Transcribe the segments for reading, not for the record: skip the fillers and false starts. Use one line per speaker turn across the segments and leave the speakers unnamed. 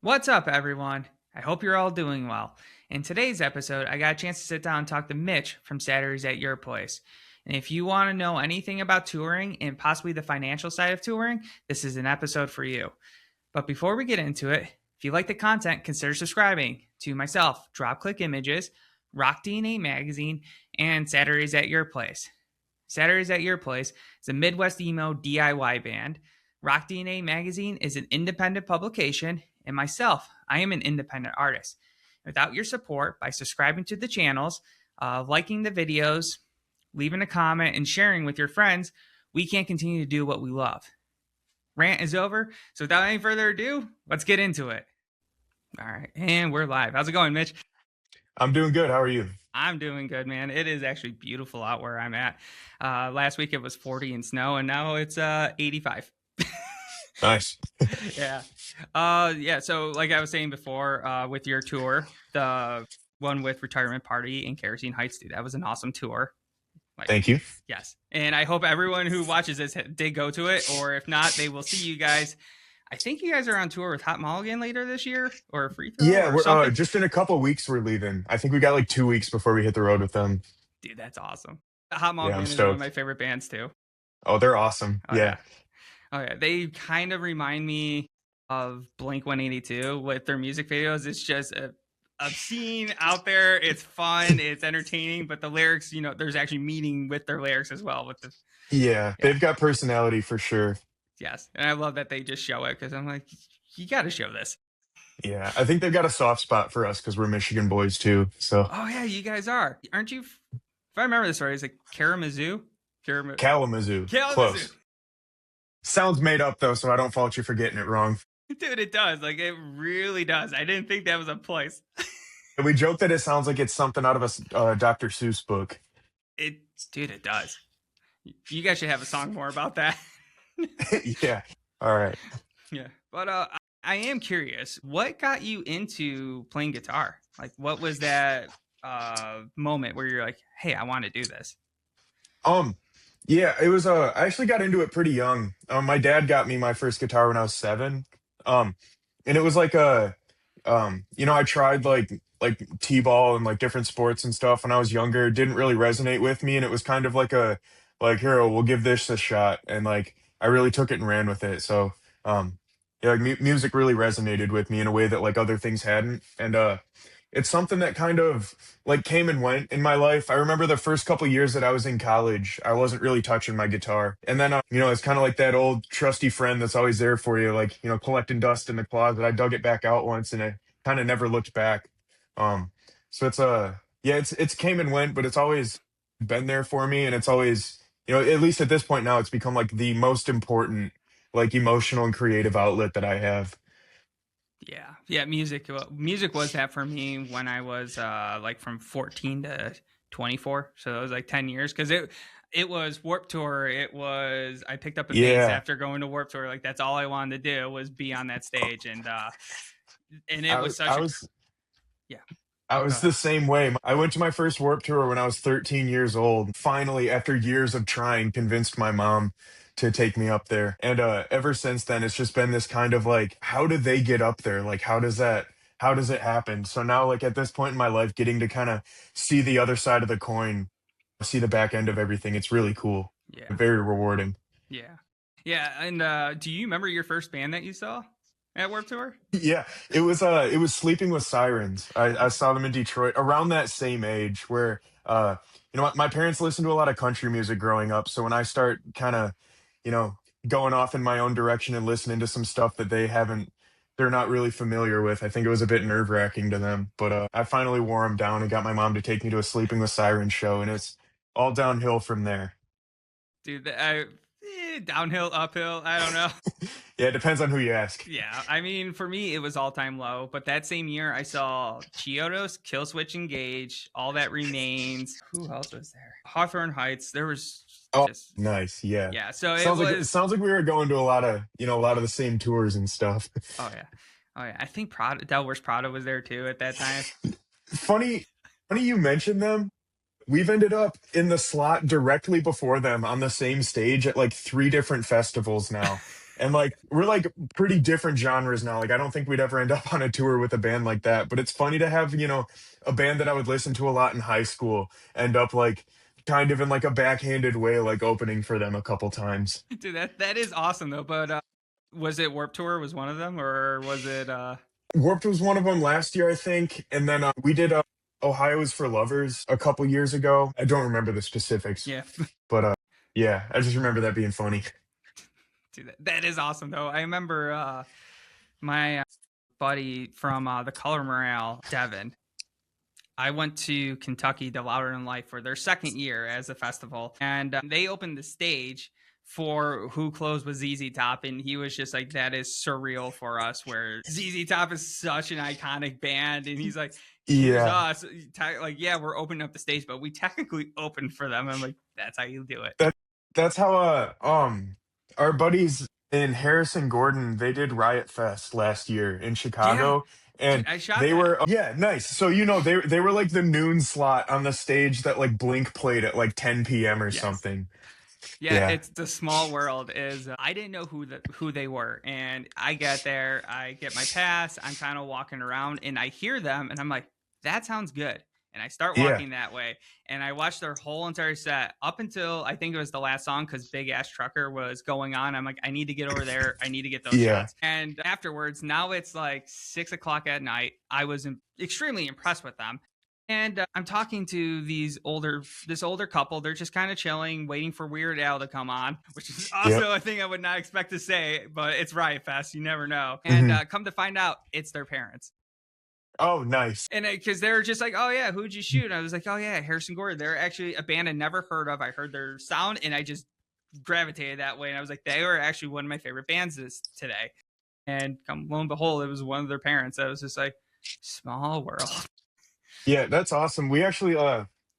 What's up, everyone? I hope you're all doing well. In today's episode, I got a chance to sit down and talk to Mitch from Saturdays at Your Place. And if you want to know anything about touring and possibly the financial side of touring, this is an episode for you. But before we get into it, if you like the content, consider subscribing to myself, Klick Images, Rock DNA Magazine, and Saturdays at Your Place. Saturdays at Your Place is a Midwest emo DIY band. Rock DNA Magazine is an independent publication, and myself, I am an independent artist. Without your support, by subscribing to the channels, liking the videos, leaving a comment, and sharing with your friends, we can continue to do what we love. Rant is over, so without any further ado, let's get into it. All right, and we're live. How's it going, Mitch?
I'm doing good. How are you?
I'm doing good, man. It is actually beautiful out where I'm at. Last week it was 40 and snow, and now it's 85.
Nice.
Yeah. Yeah. So, like I was saying before, with your tour, the one with Retirement Party in Kerosene Heights, dude, that was an awesome tour.
Thank you.
Yes. And I hope everyone who watches this did go to it, or if not, they will see you guys. I think you guys are on tour with Hot Mulligan later this year, or Free Throw.
Yeah,
or
we're
something.
just in a couple weeks we're leaving. I think we got like 2 weeks before we hit the road with them.
Dude, that's awesome. Hot Mulligan
I'm
is one of
stoked.
my favorite bands too.
Oh, they're awesome.
Oh,
Yeah.
Oh yeah, they kind of remind me of Blink 182 with their music videos. It's just obscene out there. It's fun. It's entertaining. But the lyrics, there's actually meaning with their lyrics as well. With the
Yeah, they've got personality for sure.
yes, and I love that they just show it because I'm like, you got to show this.
Yeah, I think they've got a soft spot for us because we're Michigan boys too. So
Oh yeah, you guys are, aren't you? If I remember this right, it's like Kalamazoo.
Kalamazoo.
Kalamazoo.
Close. Sounds made up though, so I don't fault you for getting it wrong.
Dude, it does. Like it really does. I didn't think that was a place.
And we joke that it sounds like it's something out of a Dr. Seuss book.
Dude, it does. You guys should have a song more about that.
Yeah. All right.
Yeah. But I am curious, what got you into playing guitar? Like what was that moment where you're like, hey, I want to do this?
Yeah, it was I actually got into it pretty young. My dad got me my first guitar when I was 7. And it was like I tried like T-ball and like different sports and stuff when I was younger. It didn't really resonate with me, and it was kind of like here, we'll give this a shot. And like I really took it and ran with it. So yeah, like music really resonated with me in a way that like other things hadn't. And it's something that kind of like came and went in my life. I remember the first couple years that I was in college, I wasn't really touching my guitar. And then, it's kind of like that old trusty friend that's always there for you, like, collecting dust in the closet. I dug it back out once and I kind of never looked back. So yeah, it's came and went, but it's always been there for me. And it's always, at least at this point now, it's become like the most important, like emotional and creative outlet that I have.
Yeah. Music was that for me when I was like from 14 to 24. So it was like 10 years because it was Warped Tour. I picked up a bass
Yeah.
after going to Warped Tour. Like that's all I wanted to do was be on that stage. And it was such yeah.
I was the same way. I went to my first Warped Tour when I was 13 years old. Finally, after years of trying, convinced my mom to take me up there. And ever since then, it's just been this kind of like, how do they get up there? Like, how does it happen? So now, like at this point in my life, getting to kind of see the other side of the coin, see the back end of everything, it's really cool.
Yeah.
Very rewarding.
Yeah. Yeah. And do you remember your first band that you saw at Warped Tour?
Yeah, it was Sleeping with Sirens. I saw them in Detroit around that same age where my parents listened to a lot of country music growing up. So when I start kind of, going off in my own direction and listening to some stuff that they're not really familiar with, I think it was a bit nerve-wracking to them. But I finally wore them down and got my mom to take me to a Sleeping with Sirens show, and it's all downhill from there.
Dude, downhill, uphill, I don't know.
Yeah, it depends on who you ask.
Yeah, I mean, for me, it was all-time low. But that same year, I saw Chiodos, Killswitch Engage, All That Remains. Who else was there? Hawthorne Heights. There was just
nice. Yeah.
Yeah. So
it sounds like we were going to a lot of the same tours and stuff.
Oh yeah. I think Del Wars Prada was there too at that time.
Funny you mentioned them. We've ended up in the slot directly before them on the same stage at like 3 different festivals now. And like we're like pretty different genres now. Like I don't think we'd ever end up on a tour with a band like that. But it's funny to have, a band that I would listen to a lot in high school end up like kind of in like a backhanded way, like opening for them a couple times.
Dude, that is awesome though. But was it Warp Tour was one of them, or was it?
Warped was one of them last year, I think. And then we did Ohio is for Lovers a couple years ago. I don't remember the specifics,
Yeah.
but yeah, I just remember that being funny.
Dude, that is awesome though. I remember my buddy from the Color Morale, Devin. I went to Kentucky to Louder Than Life for their second year as a festival, and they opened the stage for who closed with ZZ Top, and he was just like, "That is surreal for us." Where ZZ Top is such an iconic band, and he's like, "Here's
Yeah,
us." Like, yeah, we're opening up the stage, but we technically opened for them. I'm like, "That's how you do it."
that that's how our buddies in Harrison Gordon, they did Riot Fest last year in
Yeah,
Chicago,
dude,
and
I shot
they
that.
were yeah, nice. So they were like the noon slot on the stage that like Blink played at like 10 p.m. or
Yes.
something.
Yeah,
Yeah,
it's the small world. Is I didn't know who they were, and I get there, I get my pass, I'm kind of walking around, and I hear them, and I'm like, that sounds good, and I start
yeah,
walking that way, and I watched their whole entire set up until I think it was the last song because Big Ass Trucker was going on. I'm like, I need to get over there, I need to get those
yeah.
shots, and afterwards, now it's like 6 o'clock at night. I was extremely impressed with them. And I'm talking to this older couple. They're just kind of chilling, waiting for Weird Al to come on, which is
Yep.
also a thing I would not expect to say, but it's Riot Fest. You never know. And
Hmm.
come to find out, it's their parents.
Oh, nice.
And because they're just like, oh, yeah, who'd you shoot? And I was like, oh, yeah, Harrison Gordon. They're actually a band I never heard of. I heard their sound and I just gravitated that way. And I was like, they were actually one of my favorite bands today. And come lo and behold, it was one of their parents. I was just like, small world.
Yeah, that's awesome. We actually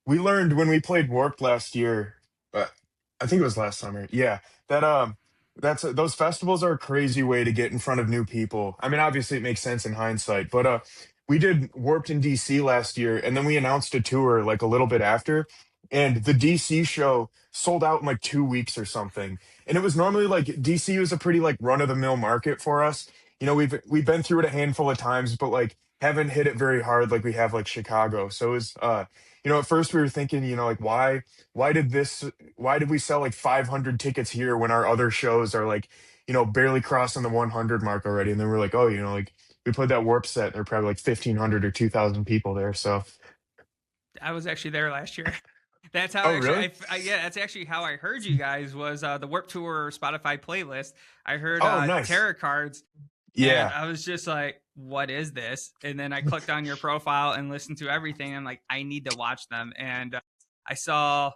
we learned when we played Warped last year, uh, I think it was last summer. Yeah, that those festivals are a crazy way to get in front of new people. I mean, obviously it makes sense in hindsight, but we did Warped in DC last year and then we announced a tour like a little bit after, and the DC show sold out in like 2 weeks or something. And it was normally like DC was a pretty like run of the mill market for us. We've been through it a handful of times, but like haven't hit it very hard like we have like Chicago. So it was at first we were thinking, like why did this why did we sell like 500 tickets here when our other shows are like, barely crossing the 100 mark already? And then we're like, oh, like we played that Warp set, there were probably like 1,500 or 2,000 people there. So,
I was actually there last year. That's how
oh,
actually
really?
yeah, that's actually how I heard you guys was the Warp Tour Spotify playlist. I heard
Oh, nice.
tarot cards and
Yeah.
I was just like, what is this? And then I clicked on your profile and listened to everything. I'm like, I need to watch them. And I saw,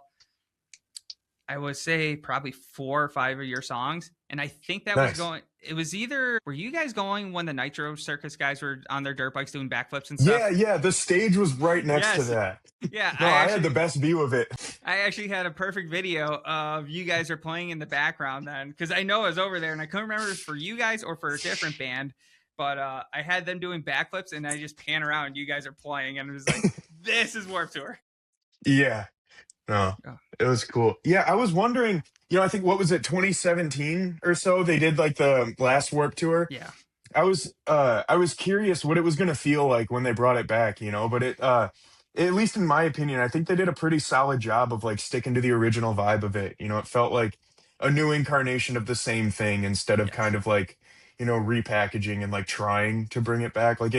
I would say probably 4 or 5 of your songs. And I think that was
Nice.
going, it was either, were you guys going when the Nitro Circus guys were on their dirt bikes doing backflips and stuff?
Yeah, yeah. The stage was right next to
Yes.
that.
Yeah.
No, I had the best view of it.
I actually had a perfect video of you guys are playing in the background then, because I know I was over there and I couldn't remember if it was for you guys or for a different band, but I had them doing backflips and I just pan around and you guys are playing and it was like, this is Warped Tour.
Yeah. No,
Oh,
it was cool. Yeah, I was wondering, I think what was it, 2017 or so? They did like the last Warp Tour.
yeah.
I was curious what it was gonna feel like when they brought it back, but at least in my opinion, I think they did a pretty solid job of like sticking to the original vibe of it. It felt like a new incarnation of the same thing instead of
Yes.
kind of like, repackaging and like trying to bring it back. Like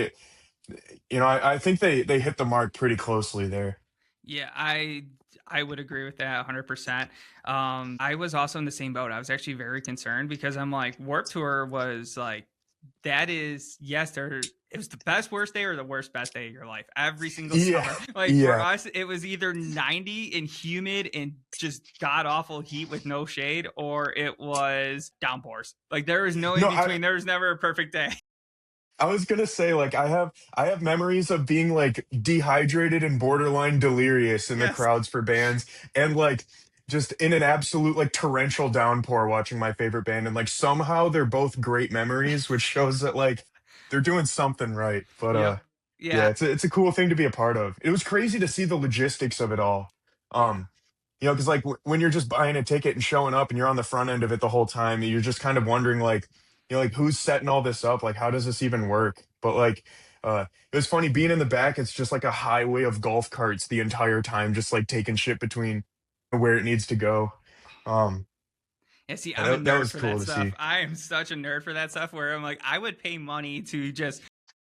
I think they hit the mark pretty closely there.
Yeah, I would agree with that 100%. I was also in the same boat. I was actually very concerned because I'm like, Warp Tour was like, that is, yes, there it was the best worst day or the worst best day of your life every single
Yeah.
summer. Like for
Yeah.
us, it was either 90 and humid and just god awful heat with no shade, or it was downpours. Like there was no in
No,
between. There was never a perfect day.
I was gonna say, like, I have memories of being like dehydrated and borderline delirious in the
Yes.
crowds for bands, and like just in an absolute like torrential downpour watching my favorite band, and like somehow they're both great memories, which shows that like they're doing something right. But
Yep.
yeah,
Yeah.
it's a cool thing to be a part of. It was crazy to see the logistics of it all.
Yeah.
Um Because like when you're just buying a ticket and showing up and you're on the front end of it the whole time, you're just kind of wondering like, like who's setting all this up? Like, how does this even work? But like, it was funny being in the back. It's just like a highway of golf carts the entire time, just like taking shit between where it needs to go. Um,
Yeah, see,
yeah,
I'm a
that
nerd
was
for
cool
that
to
stuff.
see.
I am such a nerd for that stuff where I'm like, I would pay money to just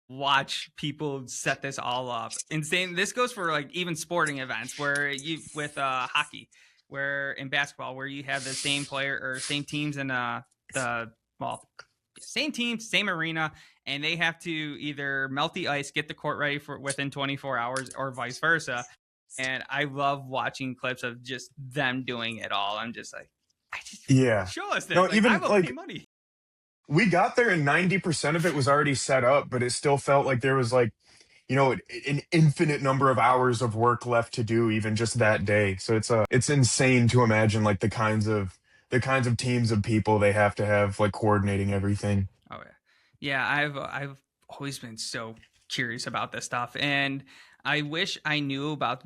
watch people set this all up. Insane. This goes for like even sporting events where you with hockey, where in basketball where you have the same player or same teams in the well, same team, same arena, and they have to either melt the ice, get the court ready for within 24 hours, or vice versa. And I love watching clips of just them doing it all. I'm just like, I just
Yeah.
show us this.
No,
Like, I
even
will pay
like
money.
we got there and 90% of it was already set up, but it still felt like there was like, an infinite number of hours of work left to do even just that day. So it's insane to imagine like the kinds of teams of people they have to have like coordinating everything.
Oh yeah, yeah. I've always been so curious about this stuff, and I wish I knew about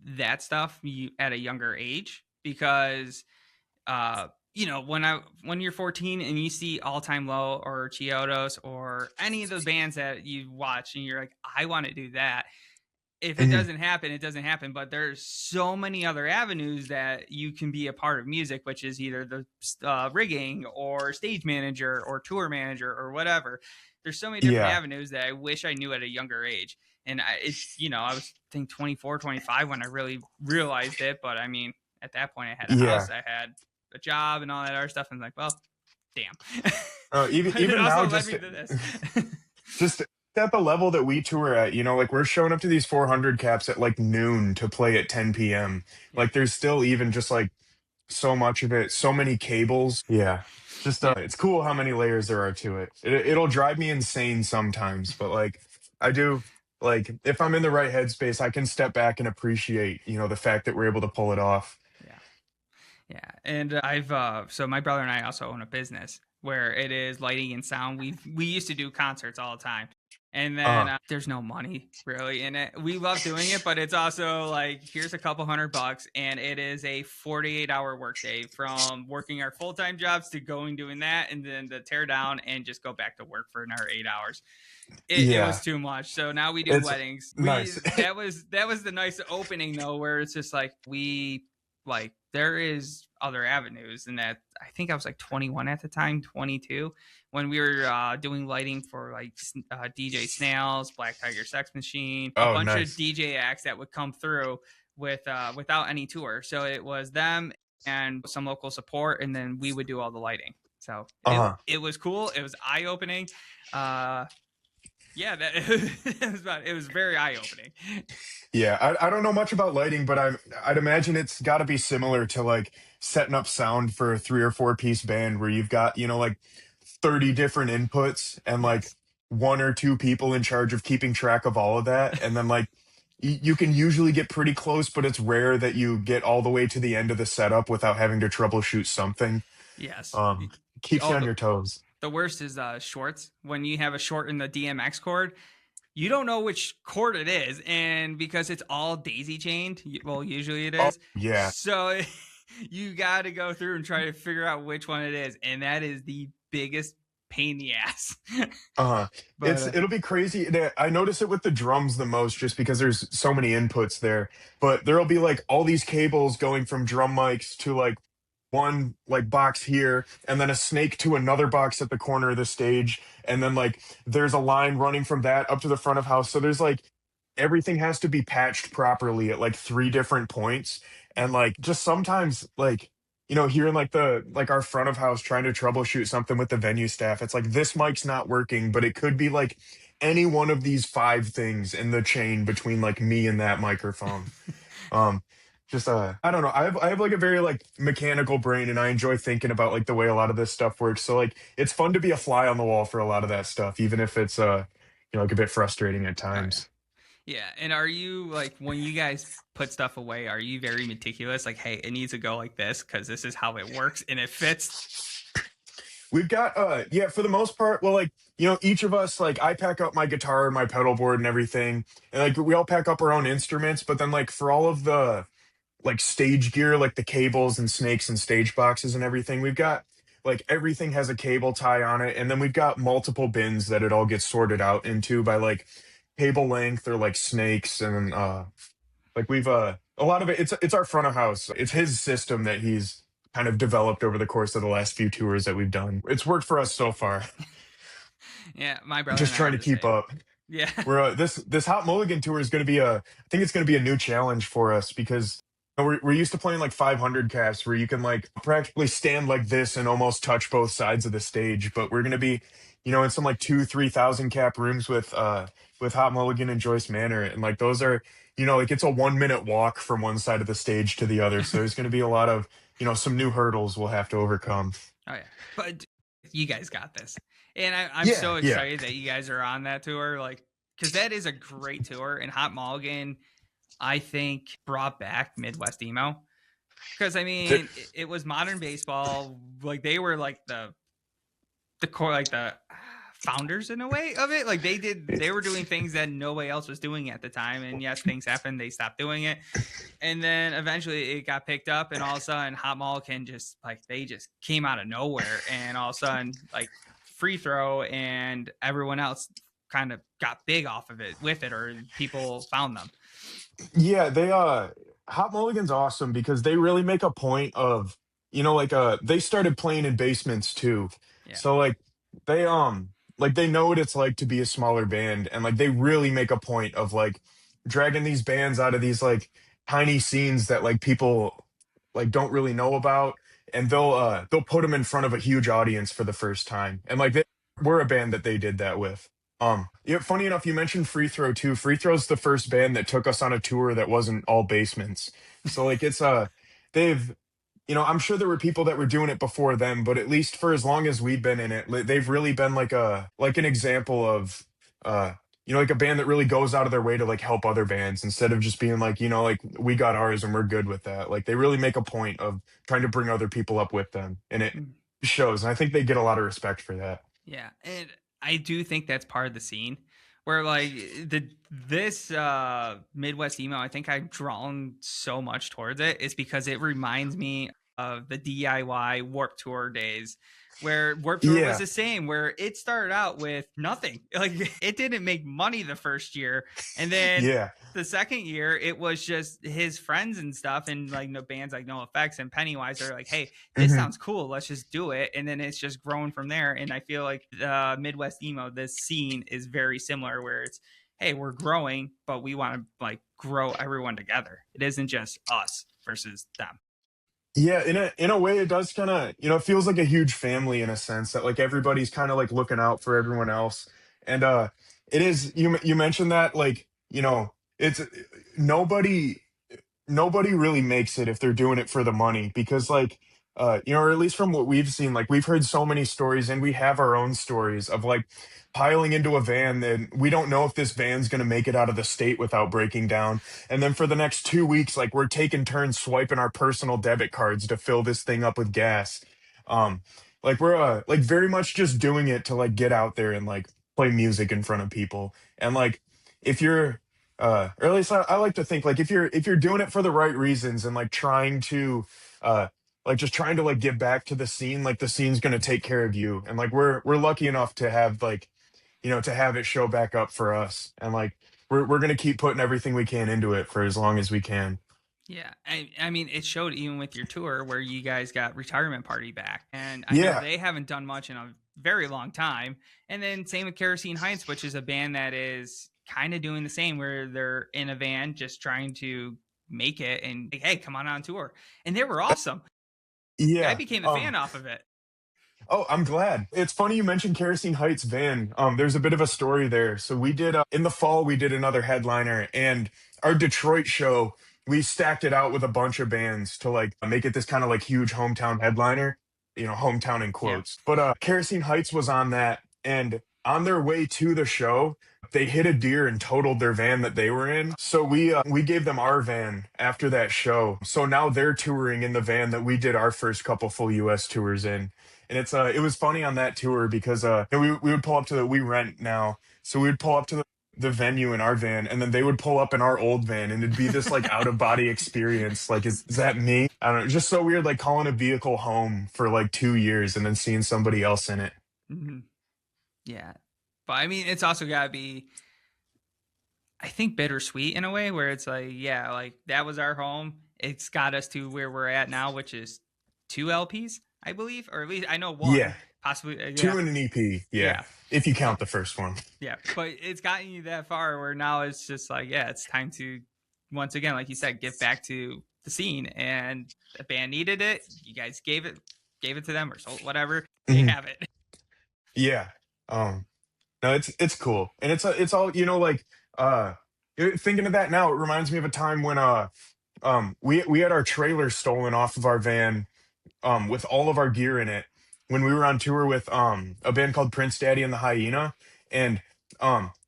that stuff at a younger age because when you're 14 and you see All Time Low or Chiodos or any of those bands that you watch and you're like, I want to do that. If it
Mhm.
doesn't happen, it doesn't happen. But there's so many other avenues that you can be a part of music, which is either the rigging or stage manager or tour manager or whatever. There's so many different
Yeah.
avenues that I wish I knew at a younger age. And I was I think 24, 25 when I really realized it. But I mean, at that point, I had a house,
Yeah.
I had a job, and all that other stuff. And I'm like, well, damn.
Even
But it
even
also
now,
led
just
me to this.
just at the level that we tour at, like we're showing up to these 400 caps at like noon to play at 10 p.m.
Yeah.
Like there's still even just like so much of it, so many cables. Yeah. Just
Yeah.
it's cool how many layers there are to it. It'll drive me insane sometimes, but like I do like if I'm in the right headspace, I can step back and appreciate, the fact that we're able to pull it off.
Yeah. Yeah, and so my brother and I also own a business where it is lighting and sound. We used to do concerts all the time, and then
Uh,
there's no money really in it. We love doing it, but it's also like here's a couple $100, and it is a 48-hour workday from working our full time jobs to going doing that, and then to tear down and just go back to work for another 8 hours. It was
yeah.
too much. So now we do
It's
weddings. We
nice.
that was the nice opening though, where it's just like we like there is other avenues, and that I think I was like 21 at the time, 22 when we were doing lighting for like DJ Snails, Black Tiger Sex Machine, a
Oh,
bunch of
nice.
DJ acts that would come through with without any tour. So it was them and some local support, and then we would do all the lighting. So it
Uh-huh.
it was cool. It was eye opening. Uh, yeah, it was very eye opening.
Yeah, I don't know much about lighting, but I'd imagine it's got to be similar to like setting up sound for a 3 or 4 piece band where you've got, like 30 different inputs and like
Yes.
one or two people in charge of keeping track of all of that. And then like you can usually get pretty close, but it's rare that you get all the way to the end of the setup without having to troubleshoot something.
Yes.
Keeps you
Oh,
on your toes.
the worst is shorts. When you have a short in the DMX cord, you don't know which cord it is, and because it's all daisy chained, well, usually it
Oh,
is.
yeah.
So you got to go through and try to figure out which one it is, and that is the biggest pain in the ass.
Uh-huh.
But
It'll be crazy. I notice it with the drums the most just because there's so many inputs there. But there'll be like all these cables going from drum mics to like one like box here and then a snake to another box at the corner of the stage and then like there's a line running from that up to the front of house. So there's like everything has to be patched properly at like 3 different points and like just sometimes like here in like the like our front of house trying to troubleshoot something with the venue staff, it's like this mic's not working, but it could be like any one of these 5 things in the chain between like me and that microphone. um just I don't know, I have like a very like mechanical brain and I enjoy thinking about like the way a lot of this stuff works, so like it's fun to be a fly on the wall for a lot of that stuff even if it's like a bit frustrating at
oh yeah.
times.
Yeah, and are you like when you guys put stuff away, are you very meticulous like, hey, it needs to go like this cuz this is how it works and it fits?
We've got yeah, for the most part, well, like, each of us, like I pack up my guitar and my pedal board and everything. And like we all pack up our own instruments, but then like for all of the like stage gear, like the cables and snakes and stage boxes and everything. We've got like everything has a cable tie on it, and then we've got multiple bins that it all gets sorted out into by like cable length or like snakes and like we've a lot of it. It's our front of house. It's his system that he's kind of developed over the course of the last few tours that we've done. It's worked for us so far.
Yeah, my brother and
Just
I
trying
are
to
the
keep
same.
up.
Yeah.
We're this Hot Mulligan tour is going to be a I think it's going to be a new challenge for us because we're used to playing like 500 caps where you can like practically stand like this and almost touch both sides of the stage, but we're going to be in some like 2-3 thousand cap rooms with Hot Mulligan and Joyce Manor, and like those are like it's a 1 minute walk from one side of the stage to the other, so there's going to be a lot of some new hurdles we'll have to overcome.
Oh yeah, but you guys got this, and I'm
Yeah,
so
yeah.
excited that you guys are on that tour. Like, because that is a great tour, and Hot Mulligan, I think, brought back Midwest emo. Because I
Th-
mean, it was modern baseball. Like they were like the core, like the founders in a way of it. Like they were doing things that nobody else was doing at the time. And yes, things happened. They stopped doing it, and then eventually it got picked up, and all of a sudden Hot Mulligan just like they just came out of nowhere, and all of a sudden like Free Throw and everyone else kind of got big off of it with it, or people found them.
Yeah, they Hot Mulligan's awesome because they really make a point of, like they started playing in basements too.
Yeah.
So like they know what it's like to be a smaller band, and like they really make a point of like dragging these bands out of these like tiny scenes that like people like don't really know about, and they'll put them in front of a huge audience for the first time. And like we're a band that they did that with. Yeah, funny enough, you mentioned Free Throw too. Free Throw's the first band that took us on a tour that wasn't all basements. So like it's they've I'm sure there were people that were doing it before them, but at least for as long as we've been in it, they've really been like an example of like a band that really goes out of their way to like help other bands instead of just being like, like we got ours and we're good with that. Like they really make a point of trying to bring other people up with them, and it
Mm.
shows. And I think they get a lot of respect for that.
Yeah, and I do think that's part of the scene where like this Midwest emo, I think I've drawn so much towards it is because it reminds me of the DIY Warp Tour days where Warp Tour was
Yeah.
the same, where it started out with nothing. Like it didn't make money the first year, and then
Yeah.
the second year it was just his friends and stuff, and like no bands like No Effects and Pennywise are like, hey, this
Mhm.
sounds cool, let's just do it, and then it's just grown from there. And I feel like Midwest emo, this scene is very similar, where it's, hey, we're growing, but we want to like grow everyone together. It isn't just us versus them.
Yeah, in a way it does kind of, it feels like a huge family in a sense that like everybody's kind of like looking out for everyone else. And it is you mentioned that like, it's nobody nobody really makes it if they're doing it for the money because like or at least from what we've seen, like we've heard so many stories and we have our own stories of like piling into a van and we don't know if this van's going to make it out of the state without breaking down, and then for the next 2 weeks like we're taking turns swiping our personal debit cards to fill this thing up with gas. um like we're like very much just doing it to like get out there and like play music in front of people. And like if you're or at least I like to think like if you're doing it for the right reasons and like trying to like just trying to like give back to the scene, like the scene's gonna take care of you. And like we're lucky enough to have like to have it show back up for us. And like we're gonna keep putting everything we can into it for as long as we can.
Yeah, I mean, it showed even with your tour where you guys got Retirement Party back, and I know
Yeah.
they haven't done much in a very long time. And then same with Kerosene Heights, which is a band that is kind of doing the same, where they're in a van just trying to make it, and like, hey, come on tour, and they were awesome. I
Yeah.
became a fan off of it.
Oh, I'm glad. It's funny you mentioned Kerosene Heights van. There's a bit of a story there. So we did in the fall we did another headliner, and our Detroit show we stacked it out with a bunch of bands to like make it this kind of like huge hometown headliner, hometown in
Yeah,
quotes. But Kerosene Heights was on that, and on their way to the show, they hit a deer and totaled their van that they were in. So we gave them our van after that show. So now they're touring in the van that we did our first couple full US tours in. And it was funny on that tour because we would pull up to we rent now. So we would pull up to the venue in our van, and then they would pull up in our old van, and it'd be this like out of body experience. Like, is that me? I don't know. Just so weird, like calling a vehicle home for like 2 years and then seeing somebody else in it.
Mm-hmm. Yeah. But I mean, it's also got to be, I think, bittersweet in a way where it's like, yeah, like that was our home. It's got us to where we're at now, which is two LPs, I believe, or at least I know one,
Yeah,
possibly. Yeah.
two in an EP. Yeah,
Yeah.
if you
But
count the first one.
yeah, but it's gotten you that far where now it's just like, yeah, it's time to, once again, like you said, get back to the scene. And the band needed it. You guys gave it to them or sold whatever. They
Mhm.
have it.
Yeah. Um, no, it's cool, and it's all like uh, thinking of that now, it reminds me of a time when we had our trailer stolen off of our van with all of our gear in it when we were on tour with a band called Prince Daddy and the Hyena, and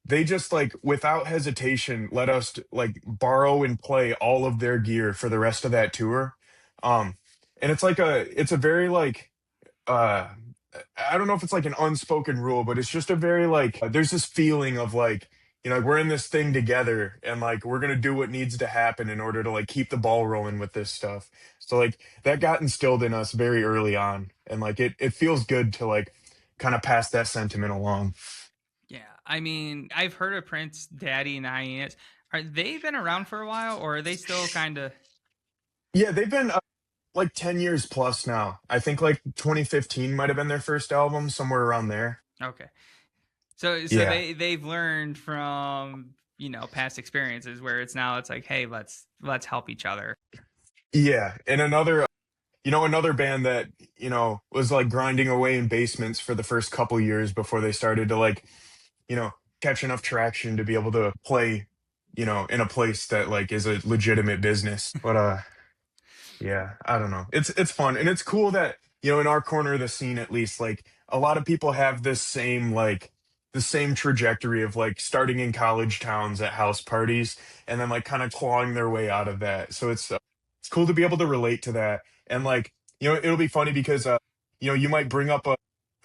they just like without hesitation let us like borrow and play all of their gear for the rest of that tour. um and it's a very like uh I don't know if it's like an unspoken rule, but it's just a very like there's this feeling of like, like we're in this thing together, and like we're gonna do what needs to happen in order to like keep the ball rolling with this stuff. So like that got instilled in us very early on, and like it feels good to like kind of pass that sentiment along.
Yeah, I mean, I've heard of Prince Daddy and Hyenas. Are they been around for a while, or are they still kind of
Yeah, they've been like 10 years plus now. I think like 2015 might have been their first album, somewhere around there.
okay? So
Yeah.
they've learned from past experiences where it's like, hey, let's help each other.
Yeah, and another band that was like grinding away in basements for the first couple years before they started to like you know catch enough traction to be able to play in a place that like is a legitimate business. But yeah, I don't know, it's fun, and it's cool that in our corner of the scene, at least, like a lot of people have this same like the same trajectory of like starting in college towns at house parties and then like kind of clawing their way out of that. So it's cool to be able to relate to that. And like it'll be funny because you might bring up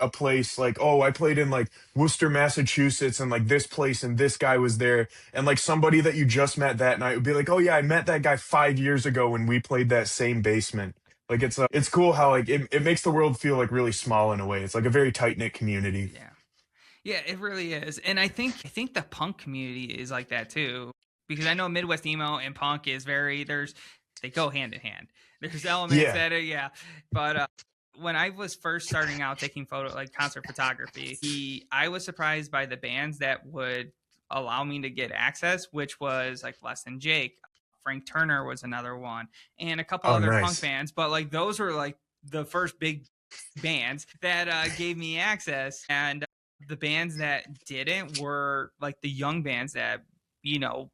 a place like, oh, I played in like Worcester, Massachusetts, and like this place, and this guy was there, and like somebody that you just met that night would be like, oh yeah, I met that guy 5 years ago when we played that same basement. Like it's cool how like it makes the world feel like really small in a way. It's like a very tight knit community.
Yeah. Yeah, it really is. And I think the punk community is like that too. Because I know Midwest emo and punk is very there's they go hand in hand. There's elements
Yeah.
that are yeah. But when I was first starting out taking photo like concert photography, I was surprised by the bands that would allow me to get access, which was like Less Than Jake. Frank Turner was another one, and a couple
Oh,
other punk
nice.
bands. But like those were like the first big bands that gave me access. And the bands that didn't were like the young bands that, you know,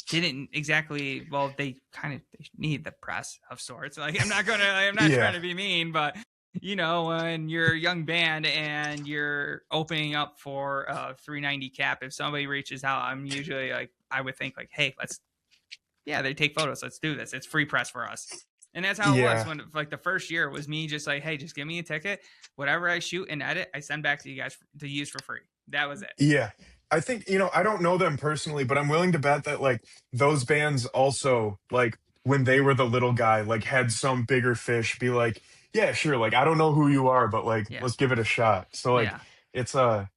didn't exactly, well, they kind of they need the press of sorts. Like, I'm not trying
Yeah.
to be mean, but when you're a young band and you're opening up for a 390 cap, if somebody reaches out, I'm usually like, I would think like, hey, yeah, they take photos. Let's do this. It's free press for us. And that's how it was
Yeah.
when, like, the first year it was me just like, hey, just give me a ticket. Whatever I shoot and edit, I send back to you guys to use for free. That was it.
Yeah. I think, I don't know them personally, but I'm willing to bet that like those bands also, like when they were the little guy, like had some bigger fish be like, yeah, sure, like I don't know who you are, but like
Yeah.
let's give it a shot. So like
Yeah.
it's that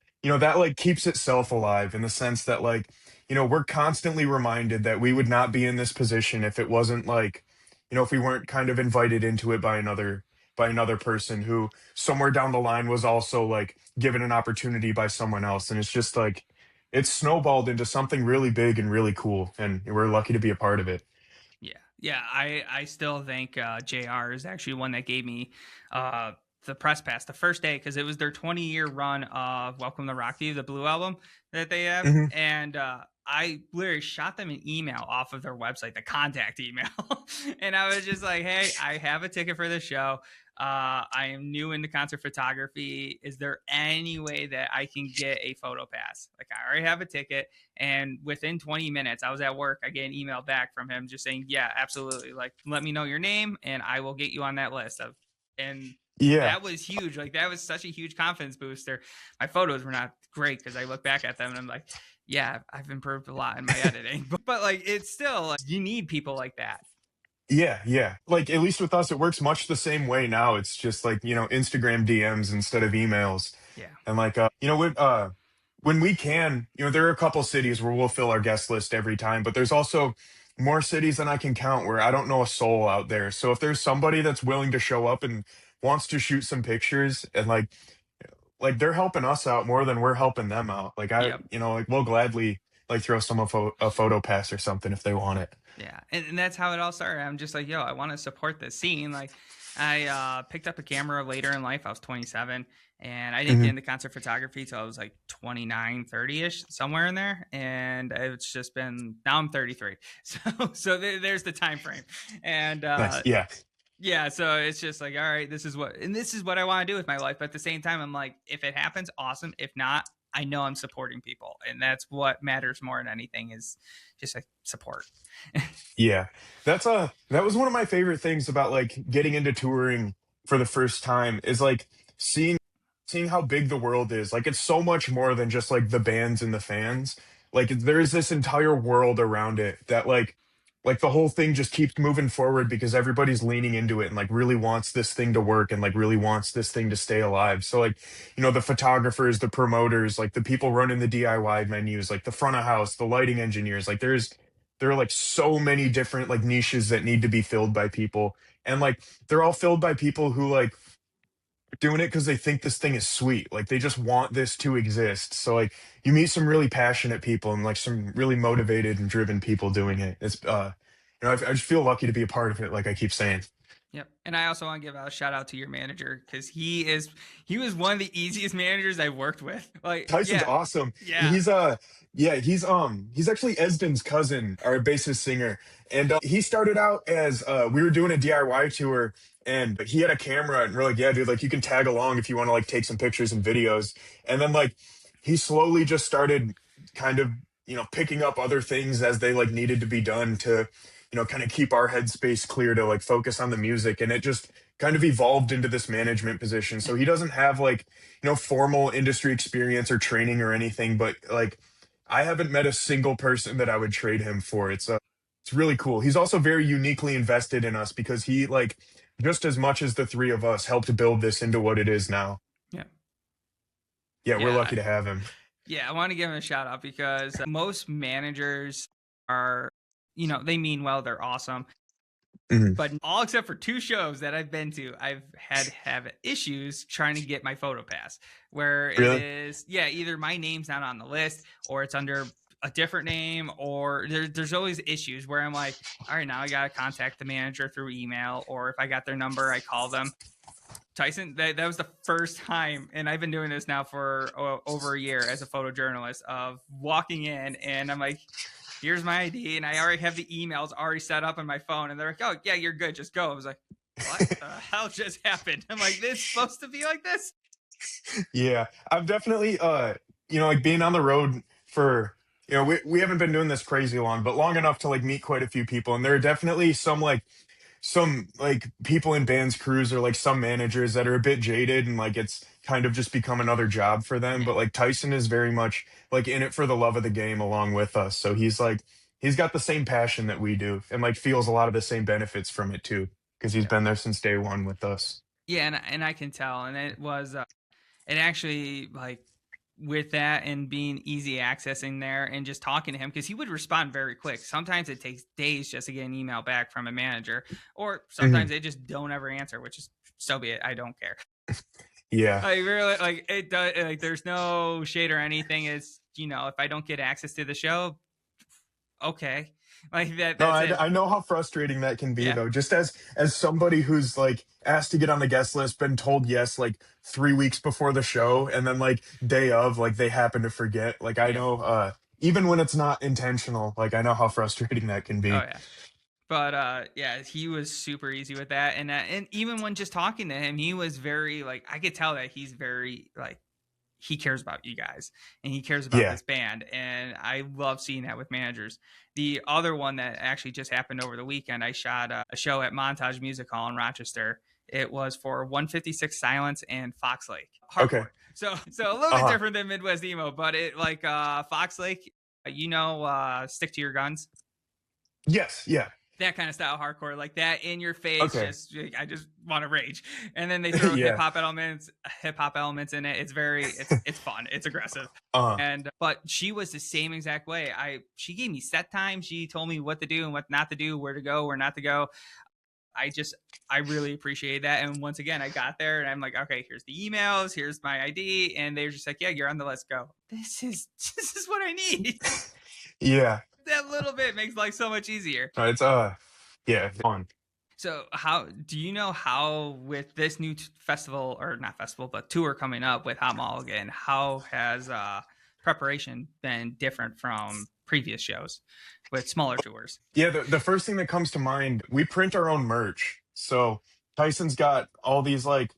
like keeps itself alive in the sense that like, we're constantly reminded that we would not be in this position if it wasn't like, if we weren't kind of invited into it by another person who somewhere down the line was also like given an opportunity by someone else. And it's just like it's snowballed into something really big and really cool, and we're lucky to be a part of it.
Yeah, yeah. I still think Jr. is actually one that gave me uh, the press pass the first day because it was their 20-year run of Welcome to Rockview, the Blue album that they have,
Hmm.
and I literally shot them an email off of their website, the contact email, and I was just like, "Hey, I have a ticket for the show. I am new into concert photography. Is there any way that I can get a photo pass? Like, I already have a ticket." And within 20 minutes, I was at work. I get an email back from him just saying, yeah, absolutely. Like, let me know your name and I will get you on that list of, and
Yeah.
that was huge. Like, that was such a huge confidence booster. My photos were not great because I look back at them and I'm like, Yeah, I've improved a lot in my editing, but like it's still like, you need people like that.
Yeah, yeah. Like at least with us, it works much the same way now. It's just like, Instagram DMs instead of emails.
Yeah.
And like when we can, there are a couple cities where we'll fill our guest list every time, but there's also more cities than I can count where I don't know a soul out there. So if there's somebody that's willing to show up and wants to shoot some pictures and like they're helping us out more than we're helping them out. Like
Yep.
like we'll gladly like throw someone a photo pass or something if they want it.
Yeah, and that's how it all started. I'm just like, yo, I want to support this scene. Like, I picked up a camera later in life. I was 27, and I didn't get
Hmm.
into concert photography till I was like 29, 30-ish, somewhere in there. And it's just been, now I'm 33. There's the time frame. And
Nice. Yeah.
yeah, so it's just like, all right, this is what I want to do with my life. But at the same time, I'm like, if it happens, awesome. If not, I know I'm supporting people, and that's what matters more than anything, is just like support.
Yeah. That was one of my favorite things about like getting into touring for the first time is like seeing how big the world is. Like it's so much more than just like the bands and the fans. Like there is this entire world around it that like the whole thing just keeps moving forward because everybody's leaning into it and like really wants this thing to work and like really wants this thing to stay alive. So like, the photographers, the promoters, like the people running the DIY menus, like the front of house, the lighting engineers, like there are like so many different like niches that need to be filled by people. And like they're all filled by people who like doing it because they think this thing is sweet. Like they just want this to exist. So like you meet some really passionate people and like some really motivated and driven people doing it. It's I just feel lucky to be a part of it. Like I keep saying,
Yep. And I also want to give a shout out to your manager, because he was one of the easiest managers I worked with. Like,
Tyson's
yeah,
awesome.
yeah,
He's actually Esden's cousin, our bassist singer, and he started out as we were doing a DIY tour, and he had a camera, and we're like, yeah, dude, like you can tag along if you want to like take some pictures and videos, and then like he slowly just started kind of picking up other things as they like needed to be done to kind of keep our headspace clear to like focus on the music, and it just kind of evolved into this management position. So he doesn't have like formal industry experience or training or anything, but like I haven't met a single person that I would trade him for. It's really cool. He's also very uniquely invested in us because he like just as much as the three of us helped build this into what it is now.
yeah,
Yeah, we're
yeah,
lucky to have him.
yeah. I want to give him a shout out, because most managers are, they mean well, they're awesome.
Mhm.
But all except for two shows that I've been to, I've have issues trying to get my photo pass, where it
Really?
is, yeah, either my name's not on the list, or it's under a different name, or there's always issues where I'm like, all right, now I gotta contact the manager through email, or if I got their number, I call them. Tyson, that was the first time, and I've been doing this now for over a year as a photojournalist, of walking in and I'm like, here's my ID, and I already have the emails already set up on my phone, and they're like, oh yeah, you're good, just go. I was like, what the hell just happened? I'm like, this is supposed to be like this?
Yeah, I've definitely like being on the road for we haven't been doing this crazy long, but long enough to like meet quite a few people, and there are definitely some like people in bands crews or like some managers that are a bit jaded and like it's kind of just become another job for them,
Yeah,
but like Tyson is very much like in it for the love of the game along with us, so he's got the same passion that we do and like feels a lot of the same benefits from it too because he's
yeah,
been there since day one with us.
yeah, and I can tell, and it was and actually, like, with that and being easy accessing there and just talking to him, because he would respond very quick. Sometimes it takes days just to get an email back from a manager, or sometimes
Mhm.
they just don't ever answer, which is, so be it. I don't care.
Yeah.
Like, really, like, it does, like, there's no shade or anything. It's, if I don't get access to the show, okay, like
No,
that's it.
I know how frustrating that can be
Yeah,
though. Just as somebody who's like asked to get on the guest list, been told yes like 3 weeks before the show, and then like day of, like they happen to forget. Like I
yeah,
know, even when it's not intentional, like I know how frustrating that can
oh
be.
yeah. But yeah, he was super easy with that, and even when just talking to him, he was very, like, I could tell that he's very, like, he cares about you guys, and he cares about
Yeah.
this band, and I love seeing that with managers. The other one that actually just happened over the weekend, I shot a show at Montage Music Hall in Rochester. It was for 156 Silence and Fox Lake
Okay.
hardcore. So a little bit
Uh-huh.
different than Midwest emo, but it, like, Fox Lake Stick to Your Guns.
Yes, yeah.
That kind of style hardcore, like that in your face.
Okay.
Just I just want to rage, and then they throw
Yeah.
hip hop elements in it. It's fun. It's aggressive.
Uh,
And but she was the same exact way. She gave me set time. She told me what to do and what not to do, where to go, where not to go. I really appreciate that. And once again, I got there and I'm like, okay, here's the emails, here's my ID, and they're just like, yeah, you're on the list. Go. This is what I need.
yeah.
That little bit makes life so much easier.
It's yeah, fun.
So, how do you know how with this new festival, or not festival, but tour coming up with Hot Mulligan, how has preparation been different from previous shows with smaller tours?
Yeah, the first thing that comes to mind, we print our own merch. So Tyson's got all these like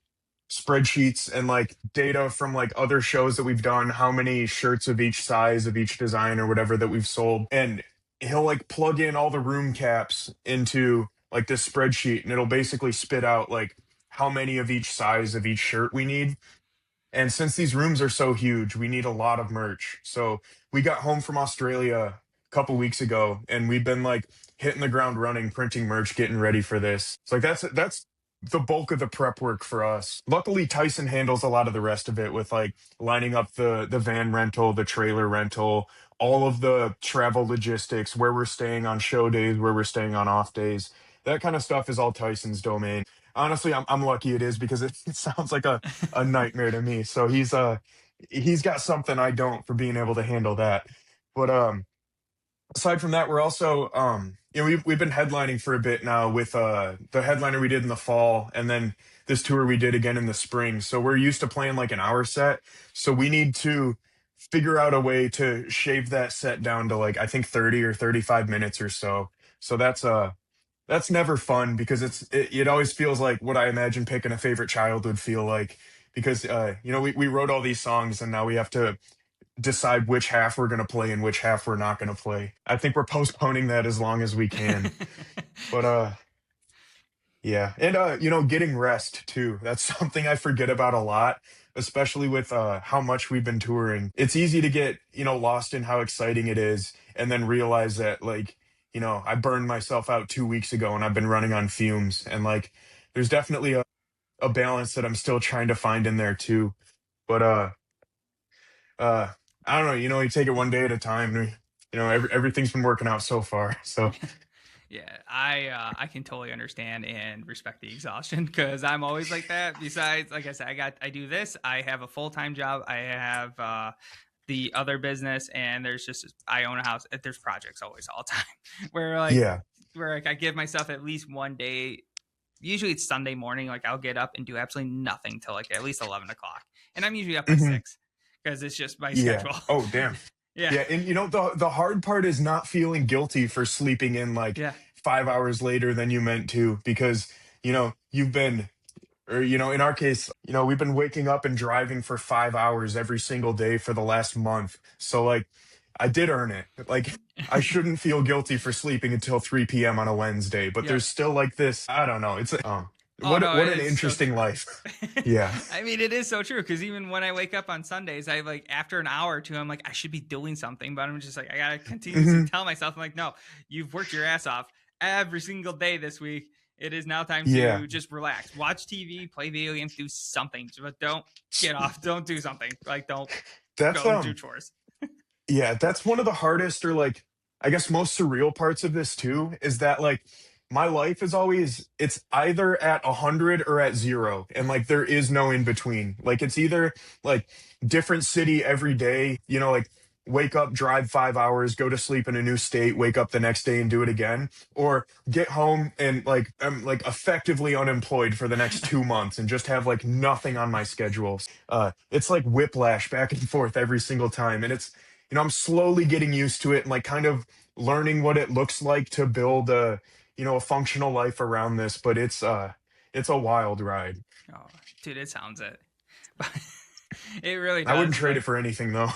spreadsheets and like data from like other shows that we've done, how many shirts of each size of each design or whatever that we've sold. And he'll like plug in all the room caps into like this spreadsheet and it'll basically spit out like how many of each size of each shirt we need. And since these rooms are so huge, we need a lot of merch. So we got home from Australia a couple weeks ago and we've been like hitting the ground running, printing merch, getting ready for this. It's like that's the bulk of the prep work for us. Luckily, Tyson handles a lot of the rest of it with like lining up the van rental, the trailer rental, all of the travel logistics, where we're staying on show days, where we're staying on off days. That kind of stuff is all Tyson's domain. Honestly, I'm lucky it is because it sounds like a nightmare to me. So he's got something I don't for being able to handle that. But aside from that, we're also we've been headlining for a bit now with the headliner we did in the fall and then this tour we did again in the spring. So we're used to playing like an hour set. So we need to figure out a way to shave that set down to like I think 30 or 35 minutes or so. So that's never fun because it always feels like what I imagine picking a favorite child would feel like because we wrote all these songs and now we have to decide which half we're going to play and which half we're not going to play. I think we're postponing that as long as we can. But yeah, and getting rest too. That's something I forget about a lot, especially with how much we've been touring. It's easy to get, lost in how exciting it is and then realize that like, I burned myself out 2 weeks ago and I've been running on fumes and like there's definitely a balance that I'm still trying to find in there too. But uh I don't know, you take it one day at a time. Everything's been working out so far. So
Yeah, I can totally understand and respect the exhaustion because I'm always like that. Besides, like I said, I do this. I have a full-time job. I have the other business, and I own a house. There's projects always all the time
yeah.
where like I give myself at least one day. Usually it's Sunday morning. Like I'll get up and do absolutely nothing till like at least 11 o'clock, and I'm usually up by
Mhm.
6 because it's just my
Yeah.
schedule.
Oh, damn.
Yeah,
Yeah, and the hard part is not feeling guilty for sleeping in like
yeah,
5 hours later than you meant to because you've been or in our case we've been waking up and driving for 5 hours every single day for the last month. So like I did earn it. Like I shouldn't feel guilty for sleeping until 3 p.m. on a Wednesday, but
yep.
there's still like this. I don't know. It's
Oh no,
what an
it's so
interesting
true.
life. Yeah.
I mean, it is so true because even when I wake up on Sundays, I like after an hour or two, I'm like, I should be doing something, but I'm just like, I gotta continuously
Hmm.
tell myself, I'm like, no, you've worked your ass off every single day this week. It is now time
Yeah.
to just relax, watch TV, play video games, do something, but don't get off, don't do something, like don't
That's
go and do chores.
Yeah, that's one of the hardest or like I guess most surreal parts of this too is that like my life is always it's either at 100 or at zero and like there is no in between. Like it's either like different city every day, like wake up, drive 5 hours, go to sleep in a new state, wake up the next day and do it again, or get home and like I'm like effectively unemployed for the next 2 months and just have like nothing on my schedule. It's like whiplash back and forth every single time and it's I'm slowly getting used to it and like kind of learning what it looks like to build a functional life around this, but it's a wild ride.
Oh, dude, it sounds it. It really
I wouldn't
does.
trade
Like,
it for anything though.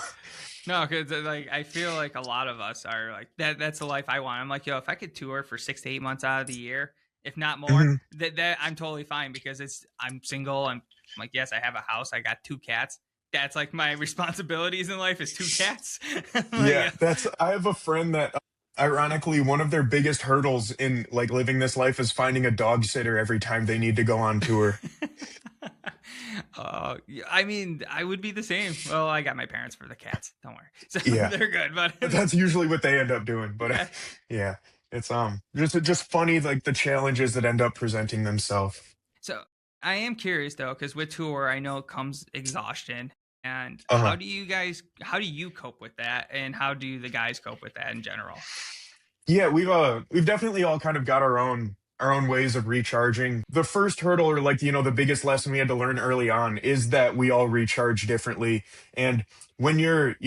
no, because like I feel like a lot of us are like that. That's the life I want. I'm like, yo, if I could tour for 6 to 8 months out of the year, if not more, that I'm totally fine because I'm single. I'm like, yes, I have a house. I got 2 cats. That's like my responsibilities in life is two cats.
Yeah,
Like,
that's I have a friend that ironically one of their biggest hurdles in like living this life is finding a dog sitter every time they need to go on tour.
yeah, I mean, I would be the same. Well, I got my parents for the cats. Don't worry, so
Yeah,
they're good. But
that's usually what they end up doing. But
yeah.
yeah, it's just funny like the challenges that end up presenting themselves.
So I am curious though, because with tour, I know it comes exhaustion. And
Uh-huh.
how do you cope with that? And how do the guys cope with that in general?
Yeah, we've definitely all kind of got our own ways of recharging. The first hurdle or like the biggest lesson we had to learn early on is that we all recharge differently. And when you're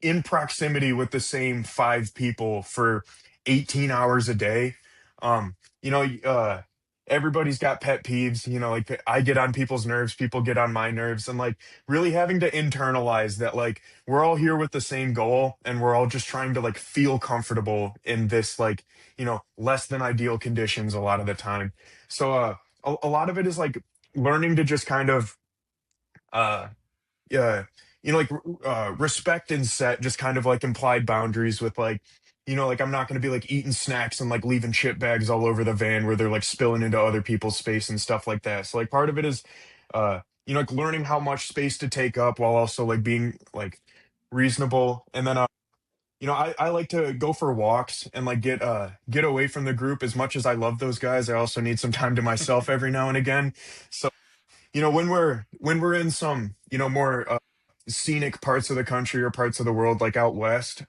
in proximity with the same five people for 18 hours a day, you know, everybody's got pet peeves, like I get on people's nerves, people get on my nerves, and like really having to internalize that like we're all here with the same goal and we're all just trying to like feel comfortable in this like less than ideal conditions a lot of the time. So a lot of it is like learning to just kind of uh yeah, like respect and set just kind of like implied boundaries with like, like I'm not going to be like eating snacks and like leaving chip bags all over the van where they're like spilling into other people's space and stuff like that. So like part of it is, like learning how much space to take up while also like being like reasonable. And then, I like to go for walks and like get away from the group as much as I love those guys. I also need some time to myself every now and again. So when we're in some more scenic parts of the country or parts of the world like out west,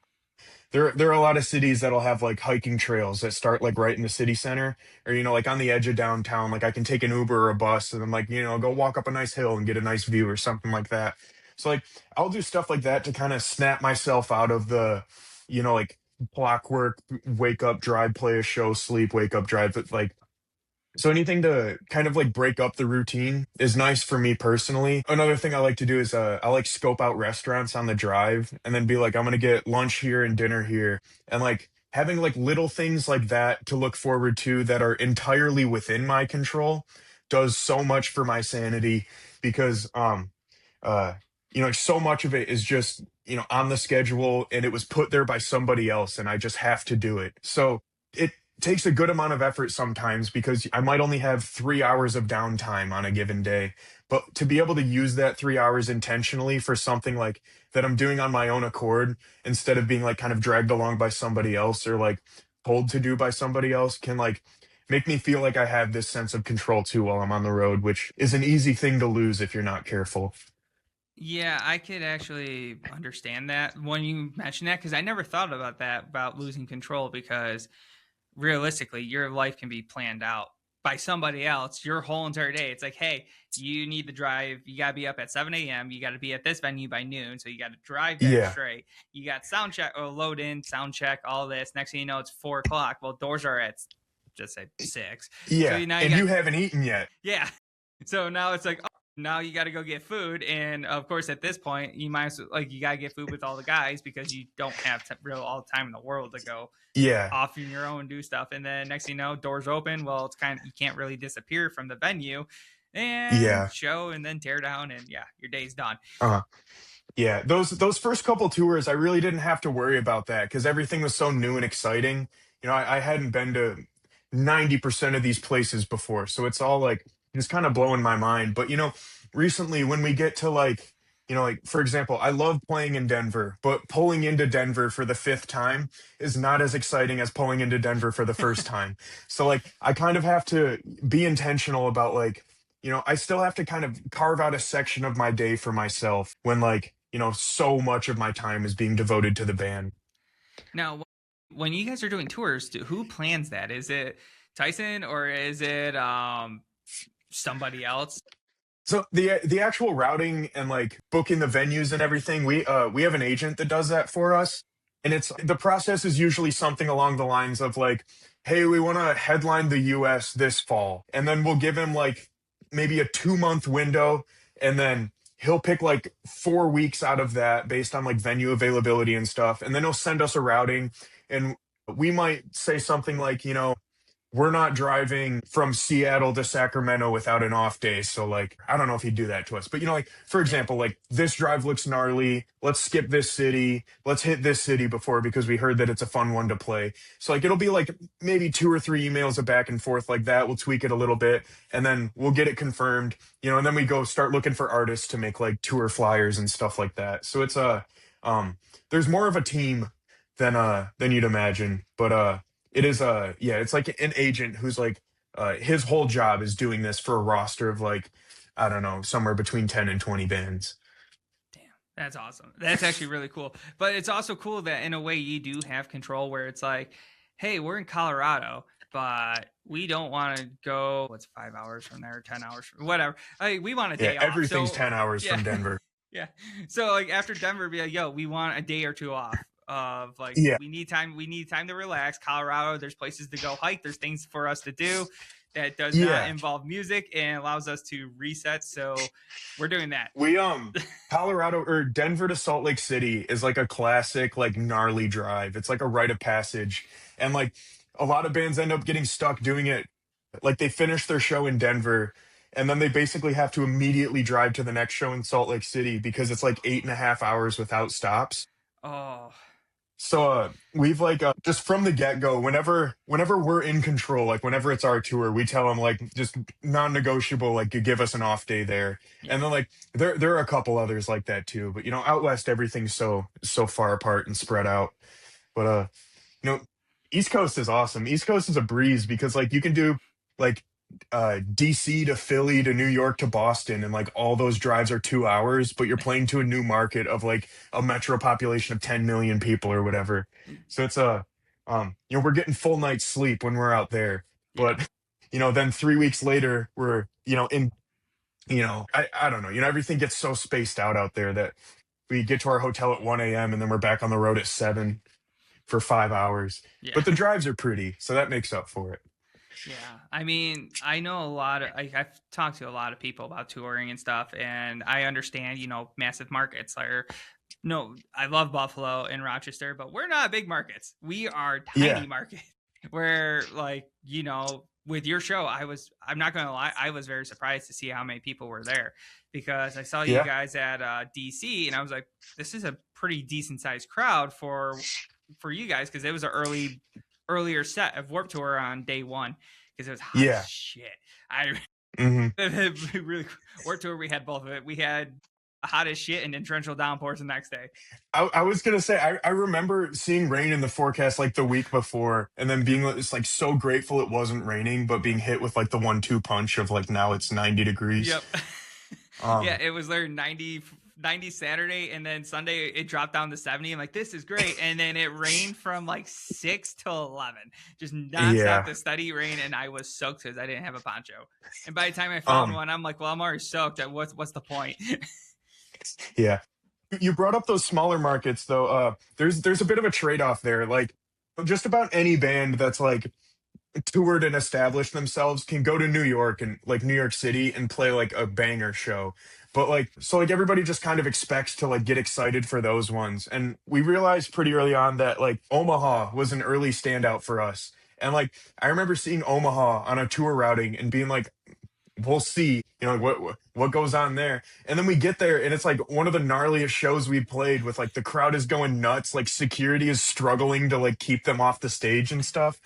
there are a lot of cities that'll have like hiking trails that start like right in the city center or like on the edge of downtown. Like I can take an Uber or a bus and then like go walk up a nice hill and get a nice view or something like that. So like I'll do stuff like that to kind of snap myself out of the like clockwork, wake up, drive, play a show, sleep, wake up, drive. But like so anything to kind of like break up the routine is nice for me personally. Another thing I like to do is I like scope out restaurants on the drive and then be like, I'm gonna get lunch here and dinner here. And like having like little things like that to look forward to that are entirely within my control does so much for my sanity because uh so much of it is just on the schedule and it was put there by somebody else and I just have to do it. So it takes a good amount of effort sometimes because I might only have 3 hours of downtime on a given day. But to be able to use that 3 hours intentionally for something like that I'm doing on my own accord instead of being like kind of dragged along by somebody else or like told to do by somebody else can like make me feel like I have this sense of control too while I'm on the road, which is an easy thing to lose if you're not careful.
Yeah, I could actually understand that when you mention that because I never thought about that about losing control because realistically, your life can be planned out by somebody else your whole entire day. It's like, hey, you need to drive, you got to be up at 7 a.m., you got to be at this venue by noon. So you got to drive there
Yeah.
straight. You got sound check or load in, sound check, all this. Next thing you know, it's 4 o'clock. Well, doors are at just say 6. So
Yeah.
now you
And
got,
you haven't eaten yet.
yeah. So now it's like, oh, now you got to go get food. And of course, at this point, you might as well, like, you got to get food with all the guys because you don't have real all the time in the world to go
Yeah.
off on your own, do stuff, and then next thing you know, doors open. Well, it's kind of you can't really disappear from the venue and
Yeah.
show, and then tear down, and yeah, your day's done.
Uh, Yeah, those first couple tours, I really didn't have to worry about that because everything was so new and exciting. I hadn't been to 90% of these places before, so it's all like just kind of blowing my mind. But recently when we get to like, like for example, I love playing in Denver, but pulling into Denver for the fifth time is not as exciting as pulling into Denver for the first time. So like I kind of have to be intentional about like I still have to kind of carve out a section of my day for myself when like, so much of my time is being devoted to the band.
Now, when you guys are doing tours, who plans that? Is it Tyson or is it somebody else?
So the actual routing and like booking the venues and everything, we have an agent that does that for us. And it's the process is usually something along the lines of like, hey, we want to headline the US this fall. And then we'll give him like maybe a 2 month window and then he'll pick like 4 weeks out of that based on like venue availability and stuff. And then he'll send us a routing and we might say something like, we're not driving from Seattle to Sacramento without an off day. So like, I don't know if he'd do that to us, but like, for
Yeah.
example, like this drive looks gnarly. Let's skip this city. Let's hit this city before because we heard that it's a fun one to play. So like, it'll be like maybe 2 or 3 emails of back and forth like that. We'll tweak it a little bit and then we'll get it confirmed, and then we go start looking for artists to make like tour flyers and stuff like that. So it's um, there's more of a team than you'd imagine, but it is yeah, it's like an agent who's like his whole job is doing this for a roster of like I don't know, somewhere between 10 and 20 bands.
Damn, that's awesome. That's actually really cool. But it's also cool that in a way you do have control where it's like, hey, we're in Colorado, but we don't want to go, what's 5 hours from there, 10 hours from whatever. Like, we want a
Yeah,
day off.
everything's
So
10 hours
yeah.
from Denver.
Yeah. So like after Denver, be like, yo, we want a day or two off of like
Yeah.
we need time to relax. Colorado, there's places to go hike, there's things for us to do that does not
Yeah.
involve music and allows us to reset. So we're doing that.
We Colorado or Denver to Salt Lake City is like a classic like gnarly drive. It's like a rite of passage. And like a lot of bands end up getting stuck doing it. Like they finish their show in Denver and then they basically have to immediately drive to the next show in Salt Lake City because it's like 8.5 hours without stops.
Oh,
So we've like just from the get-go, whenever we're in control, like whenever it's our tour, we tell them like just non-negotiable, like you give us an off day there.
yeah.
And then like there are a couple others like that too. But out west everything's so far apart and spread out. But you know, East Coast is awesome. East Coast is a breeze because like you can do like DC to Philly to New York to Boston and like all those drives are 2 hours, but you're playing to a new market of like a metro population of 10 million people or whatever. So it's we're getting full night's sleep when we're out there.
Yeah.
But then 3 weeks later we're in I don't know, everything gets so spaced out there that we get to our hotel at 1 a.m. and then we're back on the road at 7 for 5 hours.
Yeah.
But the drives are pretty, so that makes up for it.
Yeah, I mean, I know a lot of, I've talked to a lot of people about touring and stuff, and I understand, massive markets are, no, I love Buffalo and Rochester, but we're not big markets. We are
Yeah.
tiny markets where, like, with your show, I'm not going to lie, I was very surprised to see how many people were there because I saw you
Yeah.
guys at DC, and I was like, this is a pretty decent sized crowd for you guys because it was an earlier set of Warped Tour on day one because it was hot
Yeah.
as shit. I
Mm-hmm.
really Warped Tour. We had both of it. We had hot as shit and then torrential downpours the next day.
I was gonna say I remember seeing rain in the forecast like the week before and then being just like so grateful it wasn't raining, but being hit with like the 1-2 punch of like now it's 90 degrees.
Yep. Yeah,
Um
it was there 90 Saturday, and then Sunday it dropped down to 70. I'm like, this is great. And then it rained from like 6 to 11, just nonstop
yeah.
the steady rain, and I was soaked because I didn't have a poncho. And by the time I found
Um
one, I'm like, well, I'm already soaked. What's the point?
yeah. You brought up those smaller markets though. There's a bit of a trade-off there. Like just about any band that's like toured and established themselves can go to New York and like New York City and play like a banger show. But like so like everybody just kind of expects to like get excited for those ones. And we realized pretty early on that like Omaha was an early standout for us. And like I remember seeing Omaha on a tour routing and being like, we'll see, what goes on there. And then we get there and it's like one of the gnarliest shows we played with like the crowd is going nuts, like security is struggling to like keep them off the stage and stuff.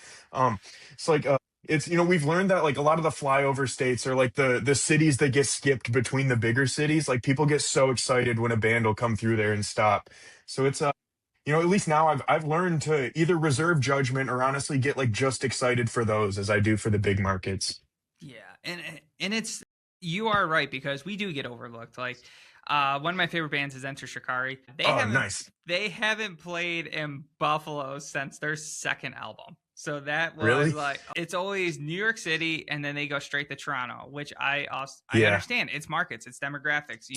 It's like it's we've learned that like a lot of the flyover states are like the cities that get skipped between the bigger cities. Like people get so excited when a band will come through there and stop. So it's at least now I've learned to either reserve judgment or honestly get like just excited for those as I do for the big markets.
Yeah, and it's, you are right because we do get overlooked. Like one of my favorite bands is Enter Shikari.
Oh, nice.
They haven't played in Buffalo since their second album. So that was
Really?
like, it's always New York City and then they go straight to Toronto, which I
Yeah.
understand. It's markets, it's demographics.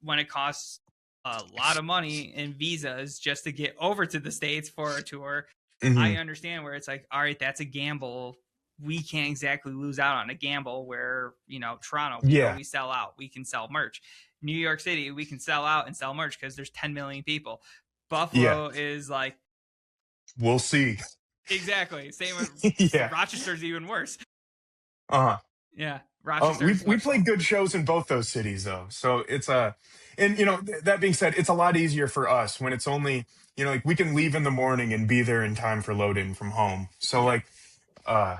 When it costs a lot of money in visas just to get over to the States for a tour,
Hmm.
I understand where it's like, all right, that's a gamble. We can't exactly lose out on a gamble where, Toronto,
Yeah.
we sell out, we can sell merch. New York City, we can sell out and sell merch because there's 10 million people.
Yeah.
Buffalo is like,
We'll see.
Exactly. Same with
Yeah.
Rochester's even worse.
Uh-huh.
Yeah,
We
Rochester's
we
much
played
more.
good shows in both those cities though. So it's and that being said, it's a lot easier for us when it's only, like we can leave in the morning and be there in time for load in from home. So
Yeah.
like uh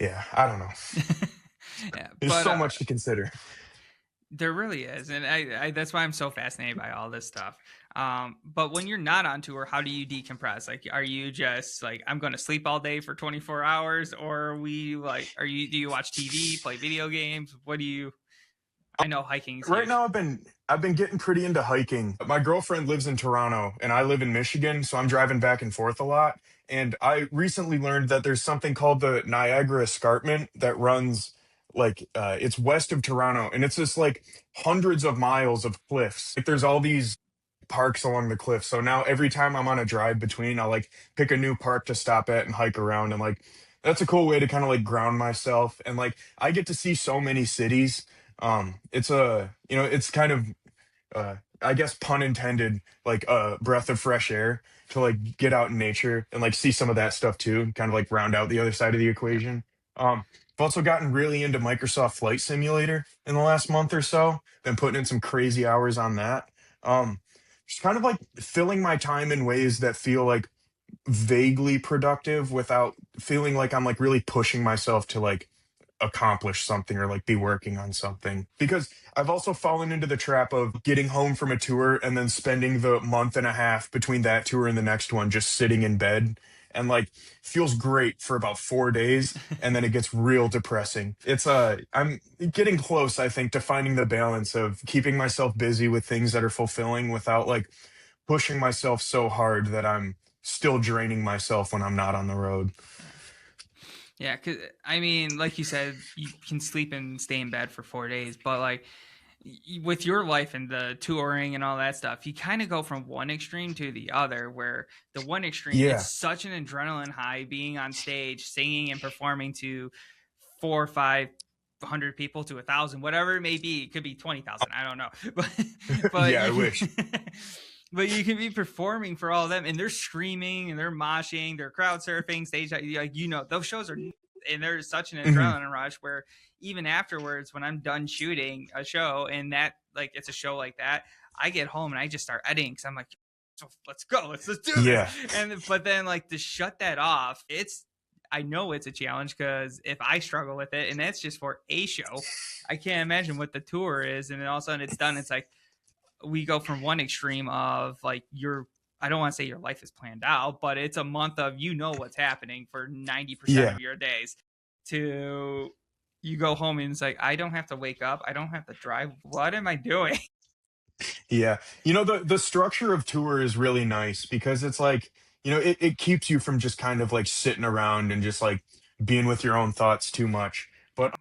yeah, I don't know.
Yeah,
There's
but
so much to consider.
there really is, and I that's why I'm so fascinated by all this stuff. But when you're not on tour, how do you decompress? Like, are you just like, I'm going to sleep all day for 24 hours, or do you watch TV, play video games? What do you? I know hiking's
Right
huge.
now I've been getting pretty into hiking. My girlfriend lives in Toronto and I live in Michigan, so I'm driving back and forth a lot. And I recently learned that there's something called the Niagara Escarpment that runs it's west of Toronto and it's just like hundreds of miles of cliffs. Like there's all these parks along the cliff. So now every time I'm on a drive between, I'll like pick a new park to stop at and hike around and like that's a cool way to kind of like ground myself and like I get to see so many cities. It's it's kind of I guess pun intended, like a breath of fresh air to like get out in nature and like see some of that stuff too, kind of like round out the other side of the
Yeah.
equation. I've also gotten really into Microsoft Flight Simulator in the last month or so. Been putting in some crazy hours on that. Just kind of like filling my time in ways that feel like vaguely productive without feeling like I'm like really pushing myself to like accomplish something or like be working on something. Because I've also fallen into the trap of getting home from a tour and then spending the month and a half between that tour and the next one just sitting in bed and like feels great for about 4 days and then it gets real depressing. I'm getting close, I think, to finding the balance of keeping myself busy with things that are fulfilling without like pushing myself so hard that I'm still draining myself when I'm not on the road.
Yeah. Yeah, cause I mean, like you said, you can sleep and stay in bed for 4 days, but like with your life and the touring and all that stuff, you kind of go from one extreme to the other. Where the one extreme, it's
Yeah.
such an adrenaline high being on stage, singing and performing to 4 or 500 people to 1,000, whatever it may be. It could be 20,000. I don't know, but
Yeah, I
you
wish.
but you can be performing for all of them, and they're screaming and they're moshing, they're crowd surfing, stage like those shows are, and there's such an
Mhm.
adrenaline rush where even afterwards, when I'm done shooting a show and that like it's a show like that, I get home and I just start editing because I'm like, so let's go, let's do this.
Yeah.
And but then like to shut that off, I know it's a challenge because if I struggle with it, and that's just for a show, I can't imagine what the tour is. And then all of a sudden it's done. It's like we go from one extreme of like I don't want to say your life is planned out, but it's a month of what's happening for 90%
Yeah.
of your days to you go home and it's like I don't have to wake up, I don't have to drive. What am I doing?
Yeah. The structure of tour is really nice because it's like, it keeps you from just kind of like sitting around and just like being with your own thoughts too much. But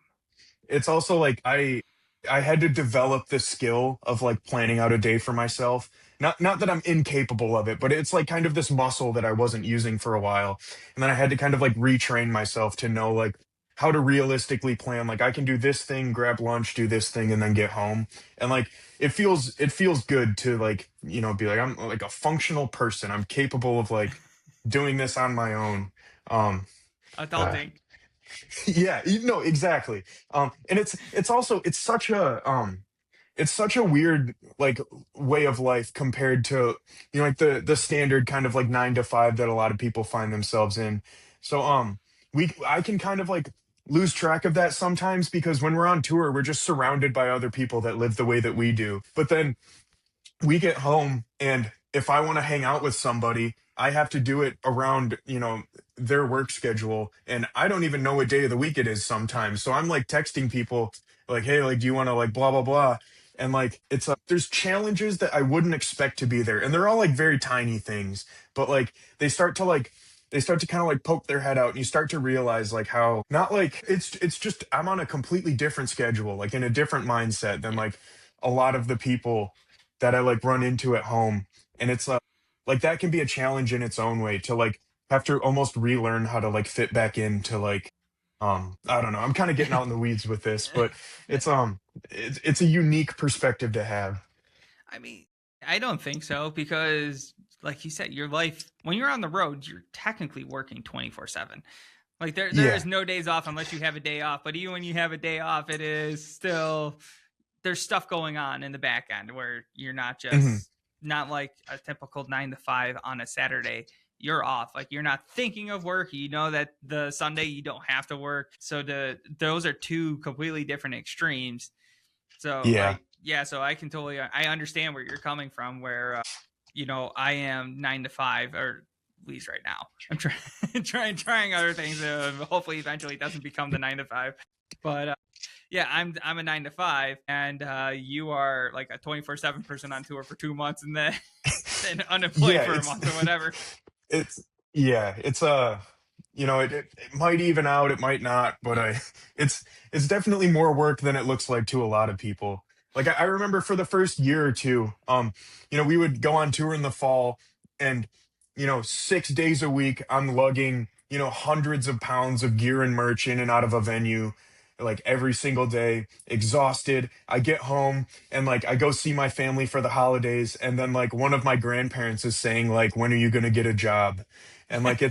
Yeah.
it's also like I had to develop the skill of like planning out a day for myself. Not that I'm incapable of it, but it's like kind of this muscle that I wasn't using for a while. And then I had to kind of like retrain myself to know like how to realistically plan like I can do this thing, grab lunch, do this thing and then get home. And like it feels good to like, be like I'm like a functional person. I'm capable of like doing this on my own. Um uh,
Adulting.
yeah, exactly. And it's also it's such a weird like way of life compared to like the standard kind of like 9 to 5 that a lot of people find themselves in. So we I can kind of like lose track of that sometimes because when we're on tour, we're just surrounded by other people that live the way that we do. But then we get home and if I want to hang out with somebody, I have to do it around, their work schedule. And I don't even know what day of the week it is sometimes. So I'm like texting people like, hey, like, do you want to like blah, blah, blah. And like, there's challenges that I wouldn't expect to be there. And they're all like very tiny things, but like they start to kind of like poke their head out and you start to realize like how not like it's just I'm on a completely different schedule, like in a different mindset than
Yeah.
like a lot of the people that I like run into at home. And it's like that can be a challenge in its own way to like have to almost relearn how to like fit back into like I don't know. I'm kind of getting out in the weeds with this, but
Yeah.
it's a unique perspective to have.
I mean, I don't think so because like you said, your life when you're on the road, you're technically working 24/7. Like there is
Yeah.
no days off unless you have a day off. But even when you have a day off, it is still there's stuff going on in the back end where you're not
Mhm.
just not like a typical 9 to 5 on a Saturday. You're off. Like you're not thinking of work. You know that the Sunday you don't have to work. So those are two completely different extremes. So
Yeah.
like yeah, so I can totally I understand where you're coming from. Where I am 9 to 5 or at least right now. I'm trying other things. Hopefully, eventually, it doesn't become the 9 to 5. But yeah, I'm a 9 to 5, and you are like a 24/7 person on tour for 2 months, and then unemployed
Yeah,
for a month or whatever.
it's yeah, it's it might even out, it might not, but I it's definitely more work than it looks like to a lot of people. Like I remember for the first year or two, we would go on tour in the fall, and 6 days a week I'm lugging, hundreds of pounds of gear and merch in and out of a venue, like every single day, exhausted. I get home and like I go see my family for the holidays, and then like one of my grandparents is saying like, when are you going to get a job? And like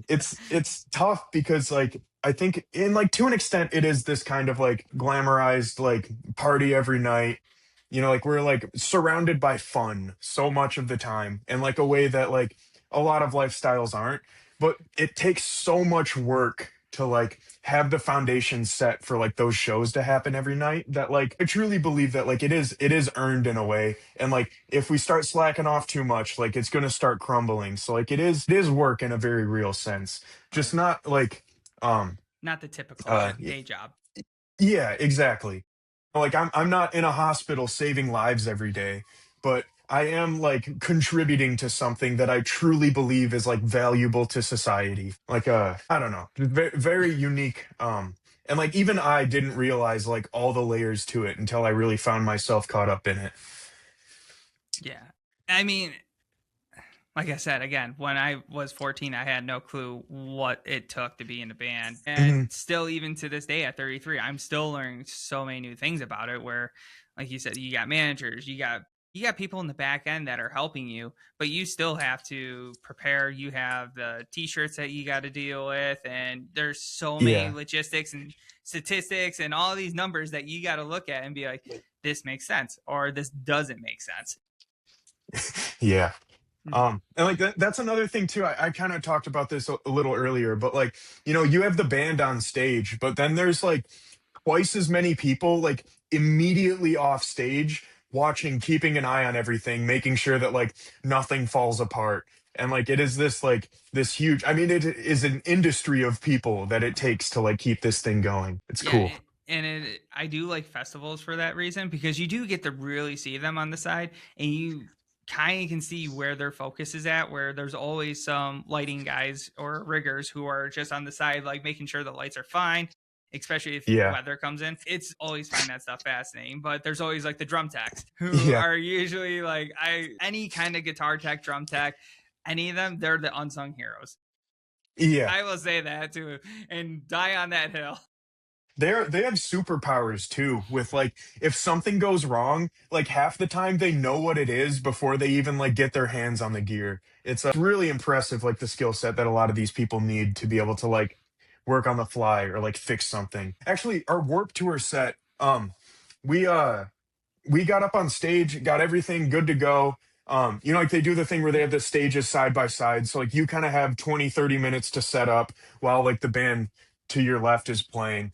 it's tough because like I think in like to an extent it is this kind of like glamorized like party every night. Like we're like surrounded by fun so much of the time, in like a way that like a lot of lifestyles aren't. But it takes so much work to like have the foundation set for like those shows to happen every night, that like I truly believe that like it is earned in a way. And like if we start slacking off too much, like it's gonna start crumbling. So like it is work in a very real sense. Just
Right.
not like um
Not the typical
uh
day job.
yeah, exactly. Like I'm not in a hospital saving lives every day, but I am like contributing to something that I truly believe is like valuable to society. Like I don't know, very, very unique. And like even I didn't realize like all the layers to it until I really found myself caught up in it.
Yeah. I mean, like I said, again, when I was 14, I had no clue what it took to be in a band. And
Mhm.
still, even to this day at 33, I'm still learning so many new things about it. Where, like you said, you got managers, you got people in the back end that are helping you, but you still have to prepare. You have the t-shirts that you got to deal with, and there's so many
Yeah.
logistics and statistics and all these numbers that you got to look at and be like, this makes sense or this doesn't make sense.
Yeah.
Mm-hmm.
And like that's another thing too. I kind of talked about this a little earlier, but like, you have the band on stage, but then there's like twice as many people like immediately off stage watching, keeping an eye on everything, making sure that like nothing falls apart. And like it is this huge, I mean, it is an industry of people that it takes to like keep this thing going. It's
Yeah,
cool.
I do like festivals for that reason because you do get to really see them on the side, and you kind of can see where their focus is at. Where there's always some lighting guys or riggers who are just on the side, like making sure the lights are fine, especially if
Yeah.
weather comes in. It's always find that stuff fascinating. But there's always like the drum techs who
Yeah.
are usually like any kind of guitar tech, drum tech, any of them, they're the unsung heroes.
Yeah.
I will say that too, and die on that hill.
They have superpowers too, with like if something goes wrong, like half the time they know what it is before they even like get their hands on the gear. It's really impressive, like the skill set that a lot of these people need to be able to like work on the fly or like fix something. Actually, our Warp Tour set, we we got up on stage, got everything good to go. Like they do the thing where they have the stages side by side. So like you kind of have 20, 30 minutes to set up while like the band to your left is playing.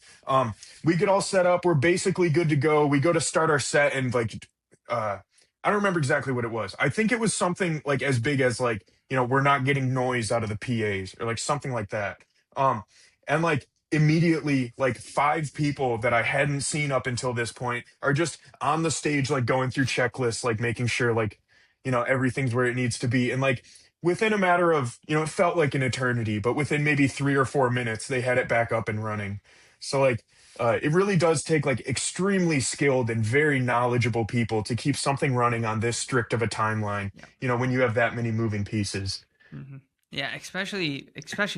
We get all set up. We're basically good to go. We go to start our set, and like I don't remember exactly what it was. I think it was something like as big as like, we're not getting noise out of the PAs or like something like that. And like immediately like five people that I hadn't seen up until this point are just on the stage, like going through checklists, like making sure like, everything's where it needs to be. And like within a matter of, it felt like an eternity, but within maybe 3 or 4 minutes, they had it back up and running. So like, it really does take like extremely skilled and very knowledgeable people to keep something running on this strict of a timeline,
Yeah.
when you have that many moving pieces.
Hmm. Yeah, especially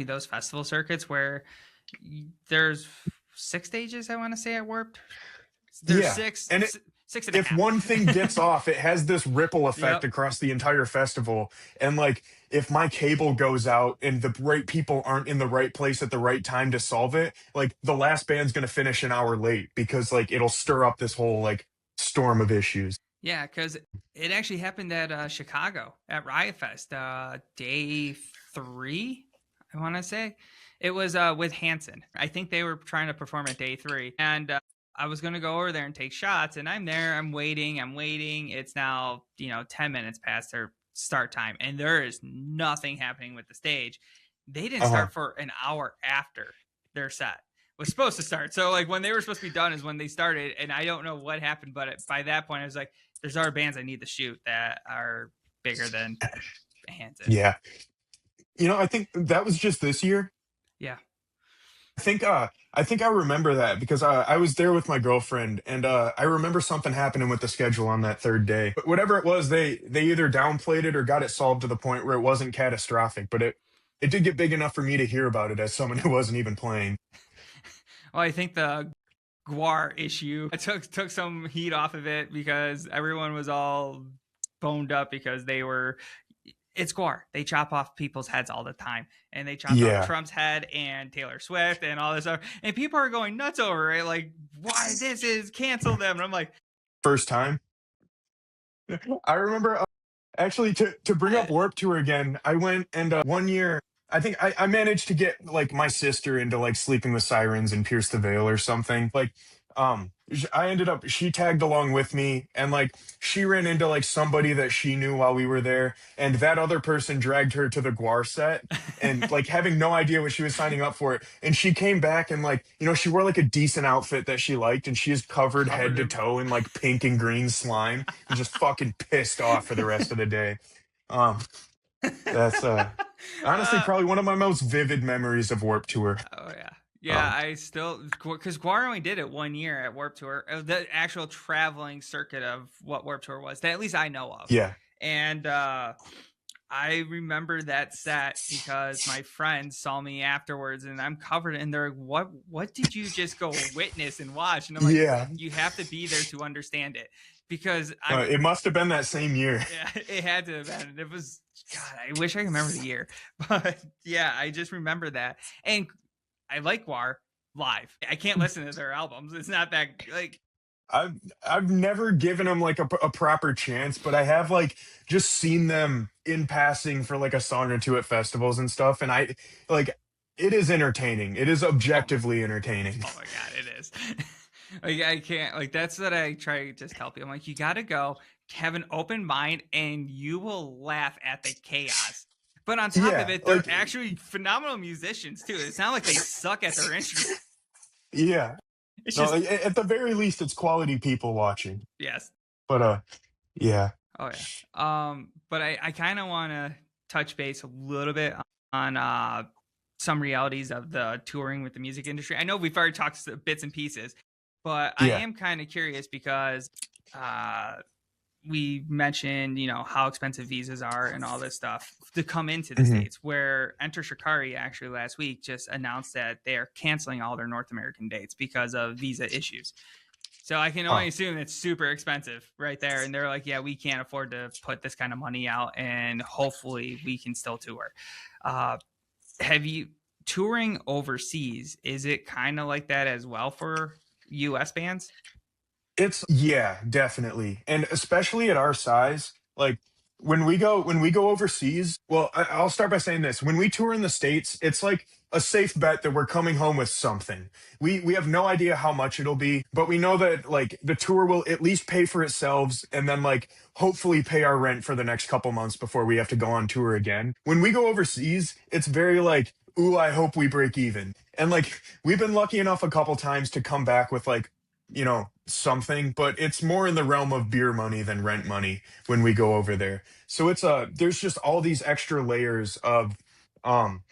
those festival circuits where there's 6 stages. I want to say at Warped. There's
Yeah.
six.
And it,
Six and a
if
half.
one thing gets off, it has this ripple effect
Yep.
across the entire festival. And like, if my cable goes out and the right people aren't in the right place at the right time to solve it, like the last band's going to finish an hour late because like it'll stir up this whole like storm of issues.
Yeah, because it actually happened at Chicago at Riot Fest, day 3, I want to say. It was with Hanson. I think they were trying to perform at day 3. And I was going to go over there and take shots. And I'm there. I'm waiting. I'm waiting. It's now, 10 minutes past their start time. And there is nothing happening with the stage. They didn't
Uh-huh.
start for an hour after their set was supposed to start. So like when they were supposed to be done is when they started. And I don't know what happened. But by that point, I was like, there's other bands I need to shoot that are bigger than Hanson.
Yeah. I think that was just this year.
Yeah.
I think I remember that because I was there with my girlfriend and I remember something happening with the schedule on that third day. But whatever it was, they either downplayed it or got it solved to the point where it wasn't catastrophic, but it did get big enough for me to hear about it as someone who wasn't even playing.
Well, I think the Guar issue took some heat off of it because everyone was all boned up because it's Guar. They chop off people's heads all the time. And they chopped off
Yeah.
Trump's head and Taylor Swift and all this stuff. And people are going nuts over it. Like, why this is cancel them? And I'm like,
First time. I remember actually to bring up Warp Tour again. I went and one year I think I managed to get like my sister into like Sleeping with Sirens and Pierce the Veil or something. Like I ended up she tagged along with me and like she ran into like somebody that she knew while we were there and that other person dragged her to the Guar set and like having no idea what she was signing up for and she came back and like she wore like a decent outfit that she liked and she is covered head
covered
to
in
toe in like pink and green slime and just fucking pissed off for the rest of the day. um that's honestly
uh,
probably one of my most vivid memories of Warp Tour.
oh yeah. Yeah,
um
I still because Guar only did it 1 year at Warp Tour, the actual traveling circuit of what Warp Tour was, that at least I know of.
yeah.
And I remember that set because my friends saw me afterwards, and I'm covered, and they're like, "What did you just go witness and watch?" And I'm like,
Yeah.
"You have to be there to understand it." Because
It must have been that same year.
yeah, it had to have been. It was God. I wish I could remember the year, but yeah, I just remember that. And I like Guar live. I can't listen to their albums. It's not that like
I've never given them like a proper chance, but I have like just seen them in passing for like a song or two at festivals and stuff, and I like it is entertaining. It is
oh my
objectively entertaining.
oh my god, it is. Like I can't like that's what I try to just tell people. I'm like, you gotta go, have an open mind, and you will laugh at the chaos. But on top of
Yeah,
it, they're
like
actually phenomenal musicians too. It's not like they suck at their instrument.
yeah.
It's
No,
just
like, at the very least, it's quality people watching.
yes.
But yeah.
Oh yeah. But I kind of want to touch base a little bit on some realities of the touring with the music industry. I know we've already talked bits and pieces, but I
Yeah.
am kind of curious because we mentioned, how expensive visas are and all this stuff to come into the
Hmm.
States, where Enter Shikari actually last week just announced that they are canceling all their North American dates because of visa issues. So I can only
Oh,
assume it's super expensive right there. And they're like, yeah, we can't afford to put this kind of money out, and hopefully we can still tour. Uh, have you touring overseas? Is it kind of like that as well for US bands?
it's yeah, definitely. And especially at our size, like when we go overseas, well, I'll start by saying this. When we tour in the States, it's like a safe bet that we're coming home with something. We have no idea how much it'll be, but we know that like the tour will at least pay for itself and then like hopefully pay our rent for the next couple months before we have to go on tour again. When we go overseas, it's very like, ooh, I hope we break even. And like we've been lucky enough a couple times to come back with like something, but it's more in the realm of beer money than rent money when we go over there. So it's there's just all these extra layers of um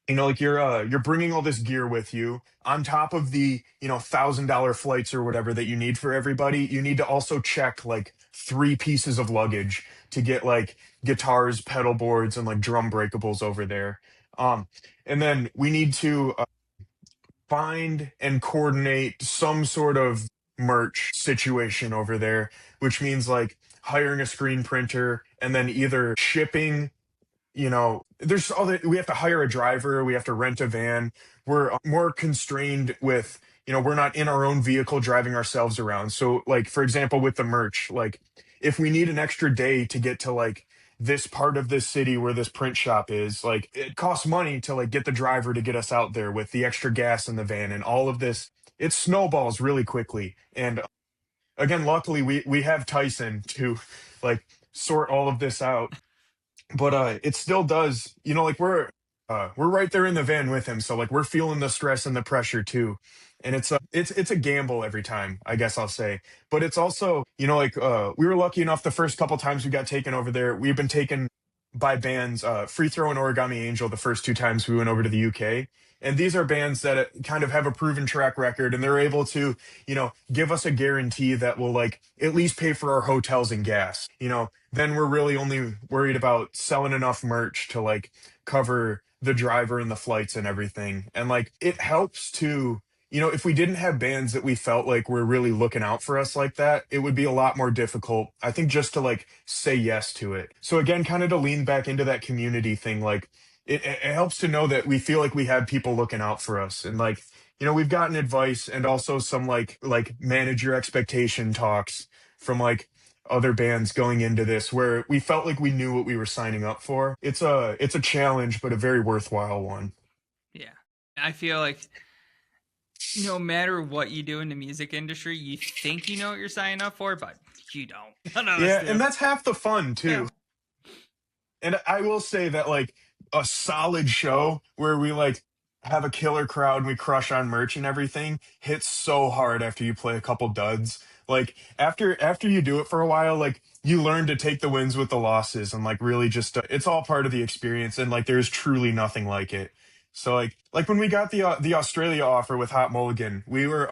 like you're bringing all this gear with you on top of the $1,000 flights or whatever that you need for everybody. You need to also check like 3 pieces of luggage to get like guitars, pedal boards, and like drum breakables over there. um and then we need to find and coordinate some sort of merch situation over there, which means like hiring a screen printer and then either shipping, there's all that. We have to hire a driver, we have to rent a van. We're more constrained with, we're not in our own vehicle driving ourselves around. So like, for example, with the merch, like if we need an extra day to get to like this part of this city where this print shop is, like it costs money to like get the driver to get us out there with the extra gas in the van and all of this. It snowballs really quickly. And again, luckily we have Tyson to like sort all of this out. But it still does, like we're right there in the van with him, so like we're feeling the stress and the pressure too. And it's a gamble every time, I guess I'll say. But it's also, like we were lucky enough the first couple times we got taken over there. We've been taken by bands, Free Throw and Origami Angel the first two times we went over to the UK. And these are bands that kind of have a proven track record, and they're able to, give us a guarantee that will like at least pay for our hotels and gas. Then we're really only worried about selling enough merch to like cover the driver and the flights and everything. And like it helps to, if we didn't have bands that we felt like were really looking out for us like that, it would be a lot more difficult, I think, just to like say yes to it. So again, kind of to lean back into that community thing, like it helps to know that we feel like we have people looking out for us. And like, we've gotten advice and also some like manage your expectation talks from like other bands going into this where we felt like we knew what we were signing up for. It's a challenge, but a very worthwhile one.
Yeah. I feel like no matter what you do in the music industry, you think you know what you're signing up for, but you don't. None of us
Yeah,
do.
and that's half the fun too.
Yeah.
And I will say that like a solid show where we like have a killer crowd and we crush on merch and everything hits so hard after you play a couple duds. Like after you do it for a while, like you learn to take the wins with the losses and like really just it's all part of the experience, and like there's truly nothing like it. So like when we got the Australia offer with Hot Mulligan, we were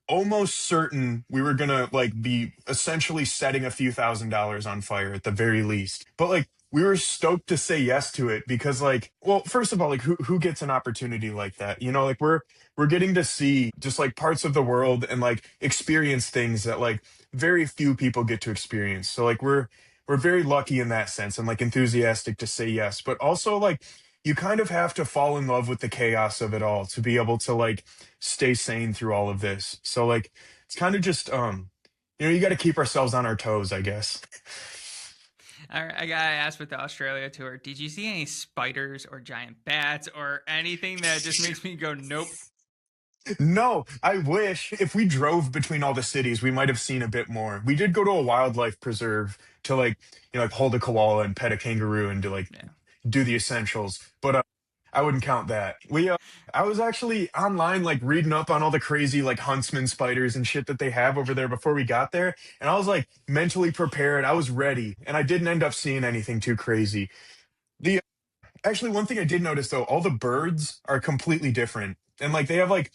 almost certain we were gonna like be essentially setting a few $1,000s on fire at the very least. But like we were stoked to say yes to it because like, well, first of all, like who gets an opportunity like that? Like we're getting to see just like parts of the world and like experience things that like very few people get to experience. So like we're very lucky in that sense and like enthusiastic to say yes. But also like you kind of have to fall in love with the chaos of it all to be able to like stay sane through all of this. So like it's kind of just you got to keep ourselves on our toes, I guess.
All right, I gotta ask with the Australia tour, did you see any spiders or giant bats or anything that just makes me go, nope?
No, I wish if we drove between all the cities, we might have seen a bit more. We did go to a wildlife preserve to like, like hold a koala and pet a kangaroo and to like
Yeah.
do the essentials, but I wouldn't count that. I was actually online like reading up on all the crazy like huntsman spiders and shit that they have over there before we got there, and I was like mentally prepared. I was ready, and I didn't end up seeing anything too crazy. The Actually, one thing I did notice though, all the birds are completely different. And like they have like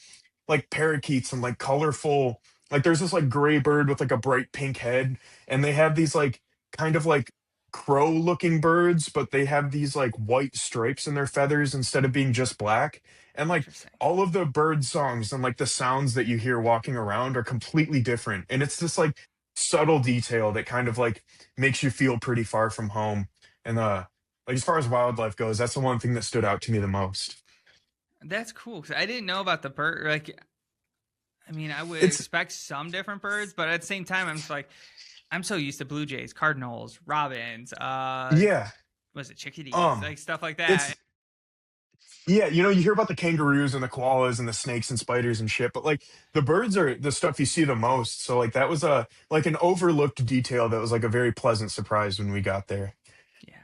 parakeets and like colorful, like there's this like gray bird with like a bright pink head, and they have these like kind of like crow looking birds, but they have these like white stripes in their feathers instead of being just black. And like
Interesting.
all of the bird songs and like the sounds that you hear walking around are completely different. And it's this like subtle detail that kind of like makes you feel pretty far from home. And like as far as wildlife goes, that's the one thing that stood out to me the most.
That's cool because I didn't know about the bird. Like, I mean, I would
It's
expect some different birds, but at the same time, I'm just like, I'm so used to blue jays, cardinals, robins,
yeah.
was it chickadees,
Um
like stuff like that.
it's Yeah, you hear about the kangaroos and the koalas and the snakes and spiders and shit, but like the birds are the stuff you see the most. So like that was a like an overlooked detail that was like a very pleasant surprise when we got there.
Yeah,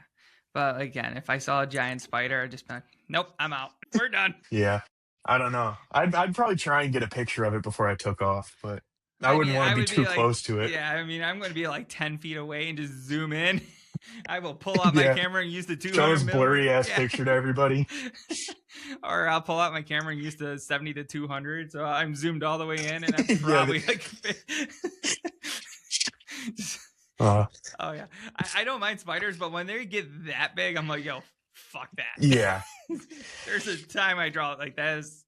but again, if I saw a giant spider, I'd just be like, nope, I'm out. We're done.
Yeah. I don't know. I'd probably try and get a picture of it before I took off, but I
I
wouldn't
mean,
want
I
to be
would be
too
like,
close to it.
yeah, I mean, I'm going to be like 10 feet away and just zoom in. I will pull out my
Yeah.
camera and use the
Show
200
this blurry
millimeter.
ass
Yeah.
picture to everybody.
Or I'll pull out my camera and use the 70 to 200. So I'm zoomed all the way in and I'm
Yeah.
probably like.
Uh,
Oh, yeah. I don't mind spiders, but when they get that big, I'm like, yo, fuck that.
yeah.
There's a time I draw it like that is.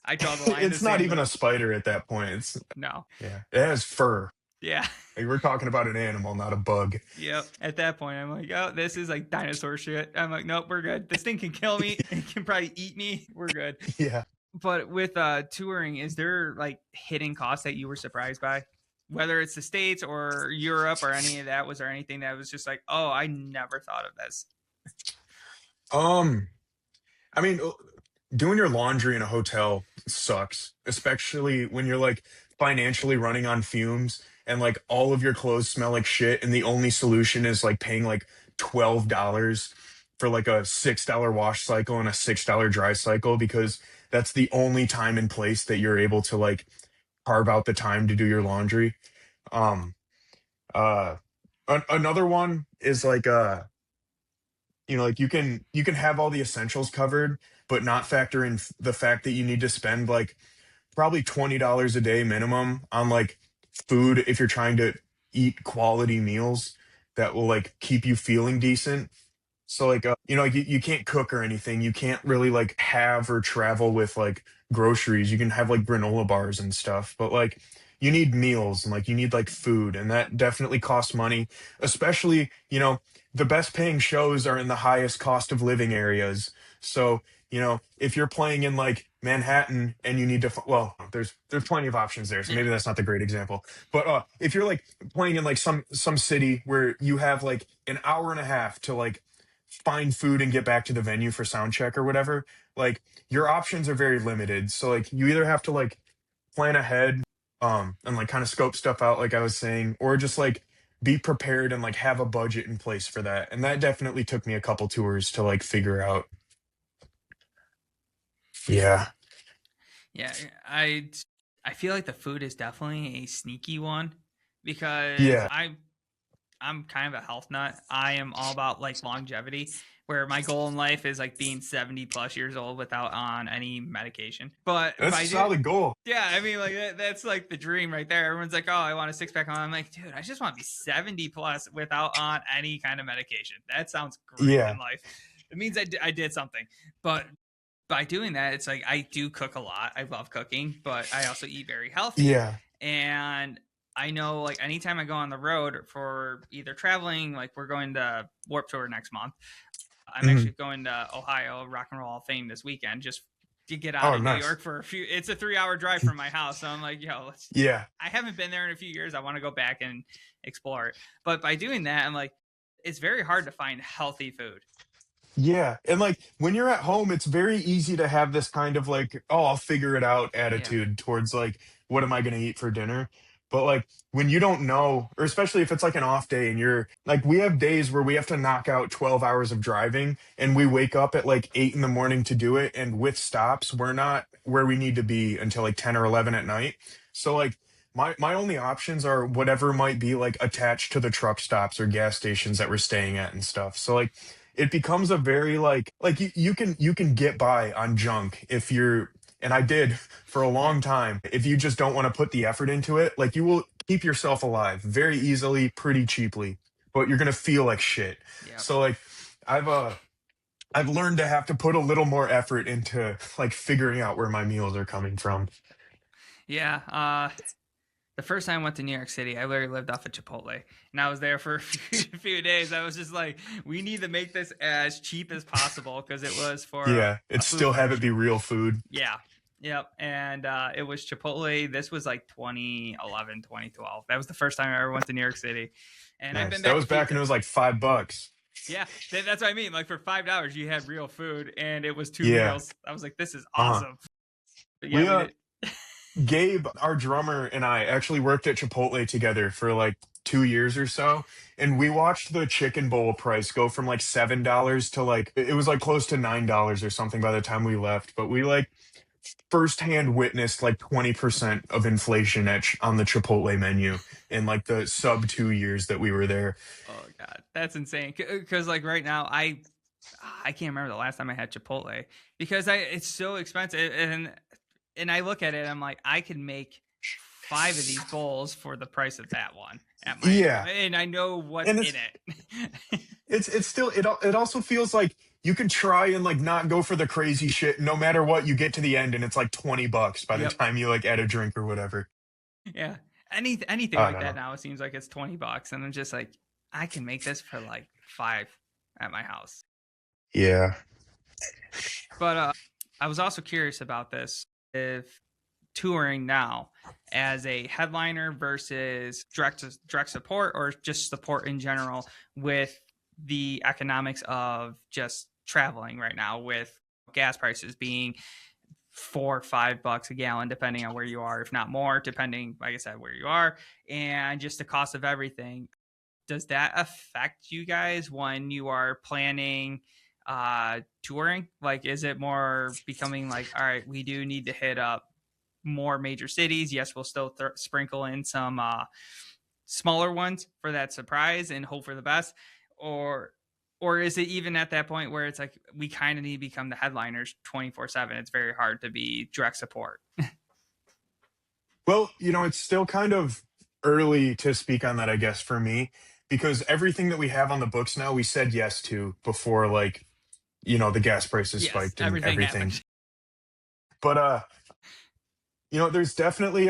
I draw the line the
It's not
same
even
way.
a spider at that point. It's
No.
yeah, it has fur.
Yeah.
Like, we're talking about an animal, not a bug.
Yep. At that point, I'm like, oh, this is like dinosaur shit. I'm like, nope, we're good. This thing can kill me. It can probably eat me. We're good.
Yeah.
But with touring, is there like hidden costs that you were surprised by? Whether it's the States or Europe or any of that, was there anything that was just like, oh, I never thought of this?
Um, I mean, doing your laundry in a hotel sucks, especially when you're like financially running on fumes and like all of your clothes smell like shit, and the only solution is like paying like $12 for like a $6 wash cycle and a $6 dry cycle because that's the only time and place that you're able to like carve out the time to do your laundry. Um, uh, Another one is like like you can have all the essentials covered but not factor in the fact that you need to spend like probably $20 a day minimum on like food if you're trying to eat quality meals that will like keep you feeling decent. So like like you can't cook or anything. You can't really like have or travel with like groceries. You can have like granola bars and stuff, but like you need meals and like you need like food, and that definitely costs money. Especially, the best paying shows are in the highest cost of living areas. So, if you're playing in like Manhattan and you need to well, there's plenty of options there. So
Yeah.
maybe that's not the great example. But if you're like playing in like some city where you have like an hour and a half to like find food and get back to the venue for sound check or whatever, like your options are very limited. So like you either have to like plan ahead and like kind of scope stuff out like I was saying, or just like be prepared and like have a budget in place for that. And that definitely took me a couple tours to like figure out. Yeah.
Yeah, I feel like the food is definitely a sneaky one because
Yeah.
I'm kind of a health nut. I am all about like longevity, where my goal in life is like being 70 plus years old without on any medication. But
That's a
by do
solid goal.
yeah, I mean like that's like the dream right there. Everyone's like, "Oh, I want a six pack." I'm like, "Dude, I just want to be 70 plus without on any kind of medication." That sounds great in
Yeah.
life. It means I did something. But by doing that, it's like I do cook a lot. I love cooking, but I also eat very healthy.
Yeah.
And I know like anytime I go on the road for either traveling, like we're going to Warp Tour next month. I'm
Mhm.
actually going to Ohio Rock and Roll Hall of Fame this weekend just to get out
Oh,
of New
nice.
York for a few. It's a 3 hour drive from my house. So I'm like, yo,
Yeah.
I haven't been there in a few years. I want to go back and explore it. But by doing that, I'm like, it's very hard to find healthy food.
Yeah. And like when you're at home, it's very easy to have this kind of like, oh, I'll figure it out
Yeah.
attitude towards like, what am I going to eat for dinner? But like when you don't know, or especially if it's like an off day and you're like, we have days where we have to knock out 12 hours of driving and we wake up at like 8 in the morning to do it. And with stops, we're not where we need to be until like 10 or 11 at night. So like, my only options are whatever might be like attached to the truck stops or gas stations that we're staying at and stuff. So like it becomes a very like you can get by on junk if you're, and I did for a
Yeah.
long time, if you just don't want to put the effort into it, like you will keep yourself alive very easily pretty cheaply, but you're going to feel like shit.
Yeah.
So like I've uh I've learned to have to put a little more effort into like figuring out where my meals are coming from.
Yeah. The first time I went to New York City, I literally lived off of Chipotle, and I was there for a few days. I was just like, we need to make this as cheap as possible because it was for
Yeah,
a
it's
food
still have it be
fellowship.
real food.
Yeah. Yep. And it was Chipotle. This was like 2011, 2012. That was the first time I ever went to New York City. And I've
Nice.
been
That
back a
was
few.
back when it was like $5.
Yeah. That's what I mean. Like for $5, you had real food and it was two
Yeah.
meals. I was like, this is
Uh-huh.
awesome. But yeah,
We
we did.
Gabe, our drummer, and I actually worked at Chipotle together for like 2 years or so. And we watched the chicken bowl price go from like $7 to like, it was like close to $9 or something by the time we left. But we like firsthand witnessed like 20% of inflation on the Chipotle menu in like the sub 2 years that we were there.
Oh God, that's insane. Because like right now, I can't remember the last time I had Chipotle because it's so expensive, and I look at it, I'm like, I could make five of these bowls for the price of that one at my,
Yeah.
and I know what's
And
in it.
it's still it also feels like you can try and like not go for the crazy shit. No matter what, you get to the end and it's like $20 by the
Yep.
time you like add a drink or whatever.
Yeah. Anything
I
like
don't
that
know.
now, it seems like it's $20, and I'm just like, I can make this for like 5 at my house.
Yeah.
But I was also curious about this. If touring now as a headliner versus direct support, or just support in general, with the economics of just traveling right now, with gas prices being $4 or $5 a gallon, depending on where you are, if not more, depending, like I said, where you are, and just the cost of everything. Does that affect you guys when you are planning touring? Like, is it more becoming like, all right, we do need to hit up more major cities? Yes, we'll still sprinkle in some smaller ones for that surprise and hope for the best, or is it even at that point where it's like we kind of need to become the headliners 24/7? It's very hard to be direct support.
Well, it's still kind of early to speak on that, I guess, for me, because everything that we have on the books now, we said yes to before, like, the gas prices
Yes,
spiked and
everything
everything.
happened.
But, there's definitely,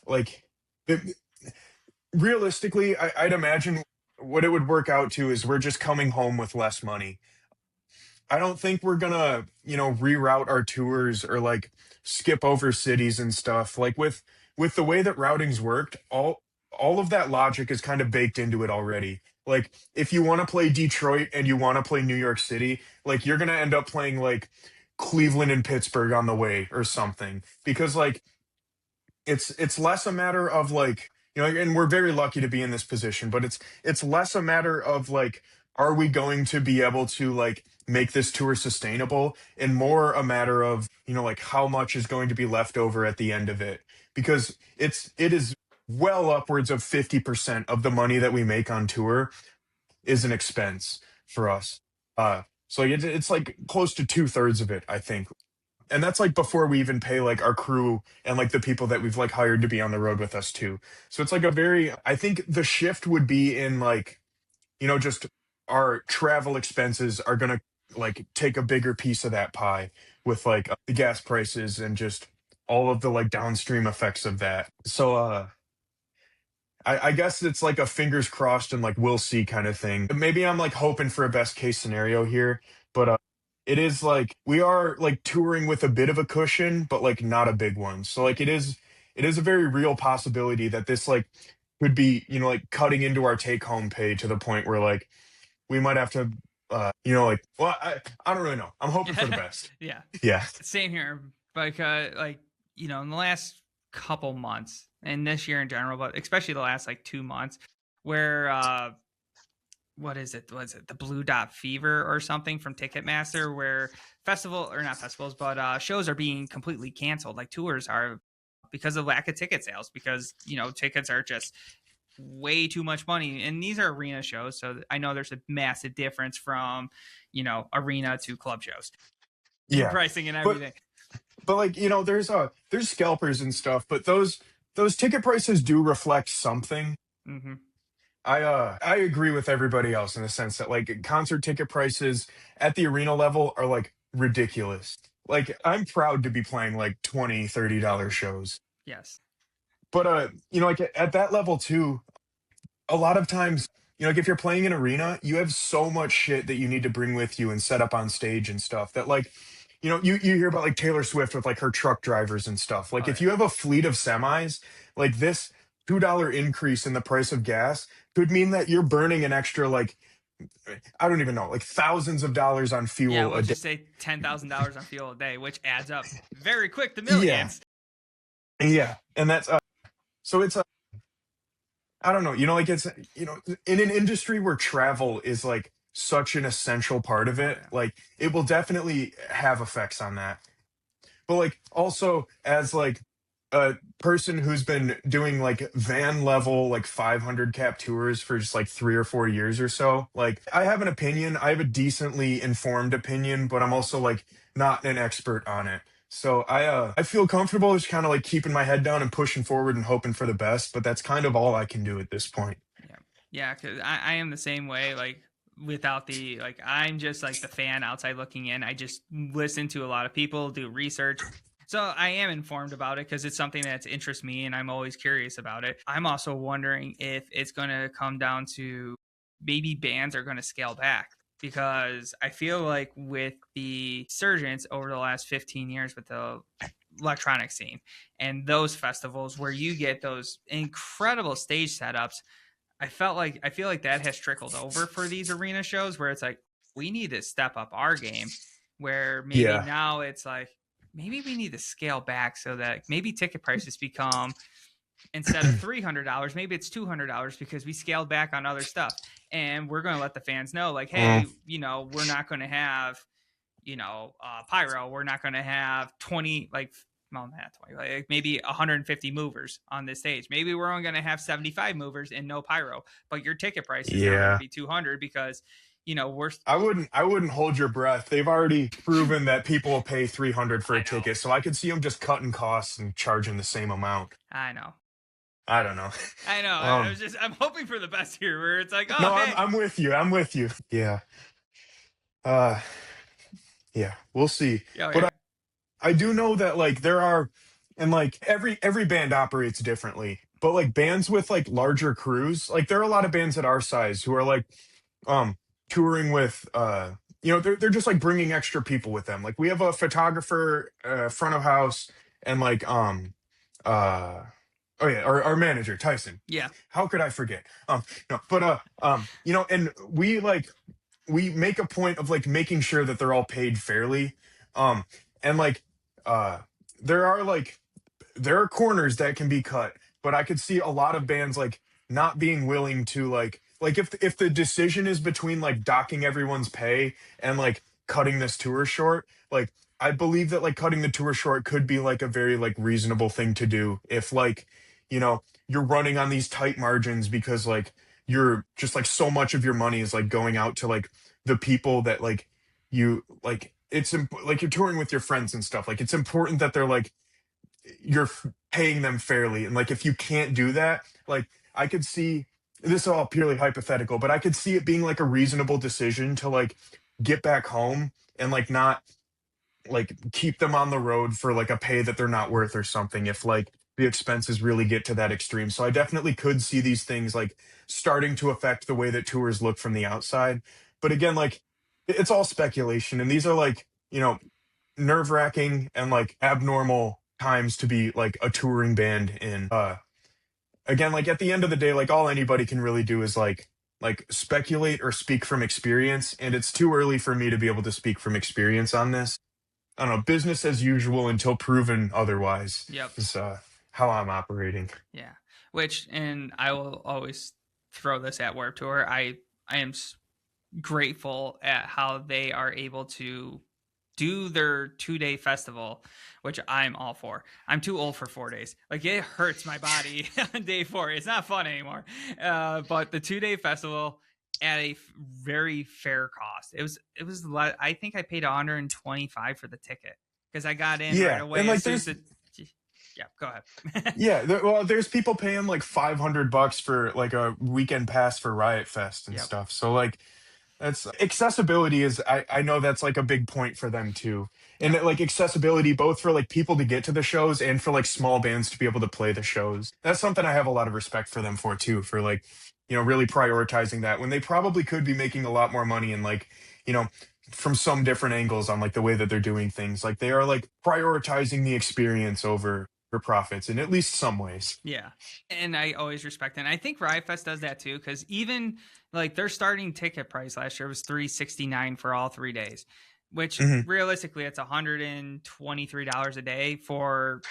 like, it, realistically, I'd imagine what it would work out to is we're just coming home with less money. I don't think we're gonna, reroute our tours or like skip over cities and stuff. Like with the way that routings worked, all of that logic is kind of baked into it already. Like if you want to play Detroit and you want to play New York City, like you're gonna end up playing like Cleveland and Pittsburgh on the way or something. Because like it's less a matter of like, and we're very lucky to be in this position, but it's less a matter of like, are we going to be able to like make this tour sustainable, and more a matter of, like how much is going to be left over at the end of it. Because it is well upwards of 50% of the money that we make on tour is an expense for us. So it's like close to 2/3 of it, I think, and that's like before we even pay like our crew and like the people that we've like hired to be on the road with us too. So it's like a very, I think the shift would be in like, just our travel expenses are going to like take a bigger piece of that pie with like the gas prices and just all of the like downstream effects of that. So I guess it's like a fingers crossed and like we'll see kind of thing. Maybe I'm like hoping for a best case scenario here, but it is like we are like touring with a bit of a cushion, but like not a big one. So like it is a very real possibility that this like could be, like cutting into our take home pay to the point where like we might have to like, well, I don't really know. I'm hoping for the best.
Yeah,
Yeah.
same here. Because like, in the last couple months and this year in general, but especially the last like 2 months, where what is it? Was it the Blue Dot Fever or something from Ticketmaster, where festival, or not festivals, but shows are being completely canceled, like tours are, because of lack of ticket sales, because tickets are just way too much money, and these are arena shows, so I know there's a massive difference from arena to club shows in
Yeah.
pricing and
But
everything.
like, there's scalpers and stuff, but those ticket prices do reflect something.
Mm-hmm.
I agree with everybody else in the sense that like concert ticket prices at the arena level are like ridiculous. Like I'm proud to be playing like $20-$30 shows.
Yes.
But like at that level too, a lot of times, like if you're playing an arena, you have so much shit that you need to bring with you and set up on stage and stuff that like, you hear about like Taylor Swift with like her truck drivers and stuff. Like
Oh
if
yeah.
you have a fleet of semis, like this $2 increase in the price of gas could mean that you're burning an extra like, I don't even know, like thousands of dollars on
Yeah,
fuel
we'll
a day.
just say $10,000 on fuel a day, which adds up very quick to
Yeah.
millions.
Yeah. And that's so it's I don't know, like it's in an industry where travel is like such an essential part of
Oh
it,
yeah.
like it will definitely have effects on that. But like also as like a person who's been doing like van level like 500 cap tours for just like 3 or 4 years or so, like I have an opinion. I have a decently informed opinion, but I'm also like not an expert on it. So I feel comfortable just kind of like keeping my head down and pushing forward and hoping for the best, but that's kind of all I can do at this point.
Yeah. Yeah, because I am the same way. Like without the like, I'm just like the fan outside looking in. I just listen to a lot of people, do research. So I am informed about it because it's something that interests me and I'm always curious about it. I'm also wondering if it's going to come down to maybe bands are going to scale back, because I feel like with the surgence over the last 15 years with the electronic scene and those festivals where you get those incredible stage setups, I feel like that has trickled over for these arena shows where it's like we need to step up our game, where maybe
Yeah.
now it's like maybe we need to scale back so that maybe ticket prices become, instead of $300, maybe it's $200 because we scaled back on other stuff. And we're going to let the fans know, like,
Mm,
hey, we're not going to have, pyro. We're not going to have 20, like, well, not 20, like maybe 150 movers on this stage. Maybe we're only going to have 75 movers and no pyro, but your ticket price is now going to
yeah.
be 200 because, we're,
I wouldn't hold your breath. They've already proven that people will pay 300 for
I
a
know,
ticket, so I could see them just cutting costs and charging the same amount.
I know.
I don't know.
I know.
Um,
I'm hoping for the best here where it's like, oh,
no, I'm
hey.
I'm with you. I'm with you. Yeah. Uh, yeah. We'll see.
Oh,
But
yeah.
I do know that like there are, and like every band operates differently. But like bands with like larger crews, like there are a lot of bands at our size who are like um touring with they're just like bringing extra people with them. Like we have a photographer, front of house, and like uh oh yeah, our manager Tyson.
Yeah.
How could I forget? No, but and we make a point of like making sure that they're all paid fairly. Um and like uh there are like there are corners that can be cut, but I could see a lot of bands like not being willing to like if the decision is between like docking everyone's pay and like cutting this tour short, like I believe that like cutting the tour short could be like a very like reasonable thing to do if like you're running on these tight margins because like you're just like so much of your money is like going out to like the people that like you like like you're touring with your friends and stuff. Like it's important that they're like paying them fairly. And like if you can't do that, like I could see this is all purely hypothetical, but I could see it being like a reasonable decision to like get back home and like not like keep them on the road for like a pay that they're not worth or something if like the expenses really get to that extreme. So I definitely could see these things like starting to affect the way that tours look from the outside. But again, like it's all speculation and these are like, nerve-wracking and like abnormal times to be like a touring band in. Again, like at the end of the day, like all anybody can really do is like speculate or speak from experience, and it's too early for me to be able to speak from experience on this. I don't know, business as usual until proven otherwise
Yep.
is how I'm operating.
Yeah. Which, and I will always throw this at Warped Tour. I am grateful at how they are able to do their 2 day festival, which I'm all for. I'm too old for 4 days. Like it hurts my body on day 4. It's not fun anymore. But the 2 day festival at a very fair cost. I think I paid 125 for the ticket because I got in right
Yeah, and
away as
like
soon as
there's
the. Yeah, go ahead.
yeah, well, there's people paying like $500 for like a weekend pass for Riot Fest and
Yep.
stuff. So like that's accessibility is I know that's like a big point for them too. And
Yep.
like accessibility both for like people to get to the shows and for like small bands to be able to play the shows. That's something I have a lot of respect for them for too, for like, really prioritizing that when they probably could be making a lot more money and like, you know, from some different angles on like the way that they're doing things. Like they are like prioritizing the experience over for profits in at least some ways.
Yeah. And I always respect it. And I think Riot Fest does that too, because even like their starting ticket price last year was $369 for all 3 days, which
Mhm.
realistically it's $123 a day for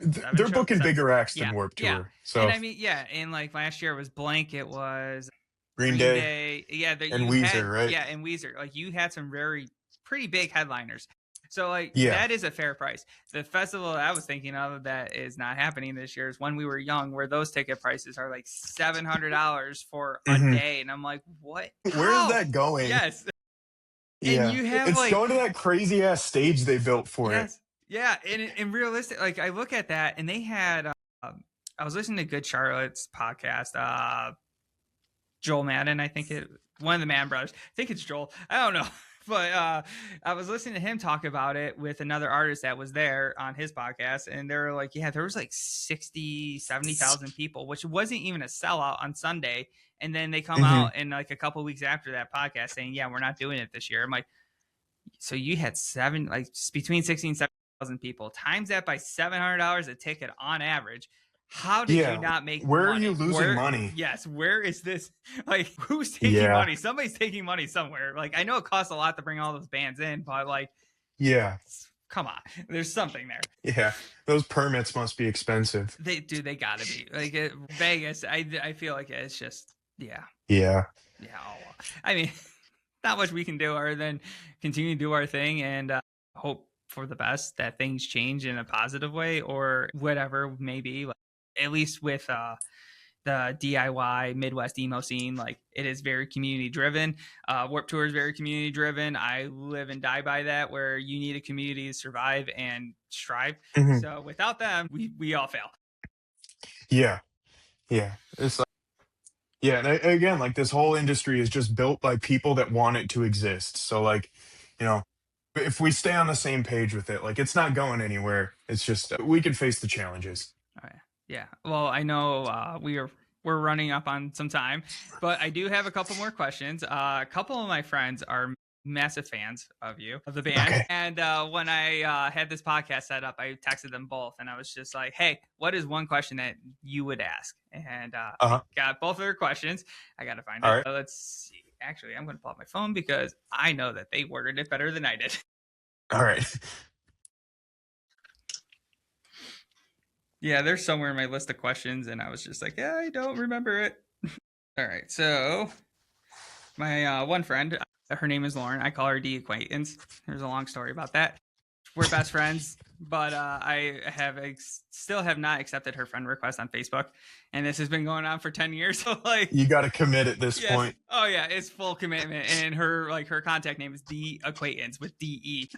seven
They're
shows.
booking bigger acts than
Yeah.
Warp
Yeah.
Tour.
And
So
I mean, yeah. And like last year it was Blank, it was
Green
Green
Day
Day. Yeah. That
and
you
Weezer,
had,
right?
yeah. And Weezer, like you had some pretty big headliners. So like
Yeah.
that is a fair price. The festival I was thinking of that is not happening this year is When We Were Young, where those ticket prices are like $700 for a
Mhm.
day, and I'm like, what?
Where is
How?
that going?
Yes, and
Yeah,
you have
it's
like
going to that crazy ass stage they built for it.
yes, yeah, and realistic. Like I look at that, and they had. I was listening to Good Charlotte's podcast. Joel Madden, I think it one of the Man Brothers. I think it's Joel. I don't know. But I was listening to him talk about it with another artist that was there on his podcast. And they were like, yeah, there was like 60, 70,000 people, which wasn't even a sellout on Sunday. And then they come
Hmm.
out and like a couple weeks after that podcast saying, yeah, we're not doing it this year. I'm like, so you had between 60 and 70,000 people, times that by $700 a ticket on average. How did you
Yeah.
not make
Where are you
money?
losing money?
Yes, where is this? Like, who's taking
Yeah.
money? Somebody's taking money somewhere. Like, I know it costs a lot to bring all those bands in, but like,
Yeah.
come on, there's something there.
Yeah. Those permits must be expensive.
They gotta be like Vegas. I feel like it's just yeah.
Yeah.
I mean, not much we can do other than continue to do our thing and hope for the best that things change in a positive way or whatever maybe. Like, at least with the DIY Midwest emo scene, like it is very community driven. Warped Tour is very community driven. I live and die by that, where you need a community to survive and strive.
Hmm.
So without them, we all fail.
Yeah. Yeah. It's like, yeah. And again, like this whole industry is just built by people that want it to exist. So like, you know, if we stay on the same page with it, like it's not going anywhere. It's just we can face the challenges.
Oh, yeah. Well, I know we're running up on some time, but I do have a couple more questions. A couple of my friends are massive fans of you, of the band.
Okay.
And when I had this podcast set up, I texted them both and I was just like, hey, what is one question that you would ask? And I
Uh-huh.
got both of their questions. I got to find
All
it.
right.
So let's see. Actually, I'm going to pull up my phone because I know that they worded it better than I did.
All right.
Yeah, they're somewhere in my list of questions, and I was just like, yeah, I don't remember it. All right, so my one friend, her name is Lauren. I call her D Acquaintance. There's a long story about that. We're best friends, but I still have not accepted her friend request on Facebook, and this has been going on for 10 years. So like,
You got to commit at this
yes,
point.
oh yeah, it's full commitment, and her contact name is D Acquaintance with DE.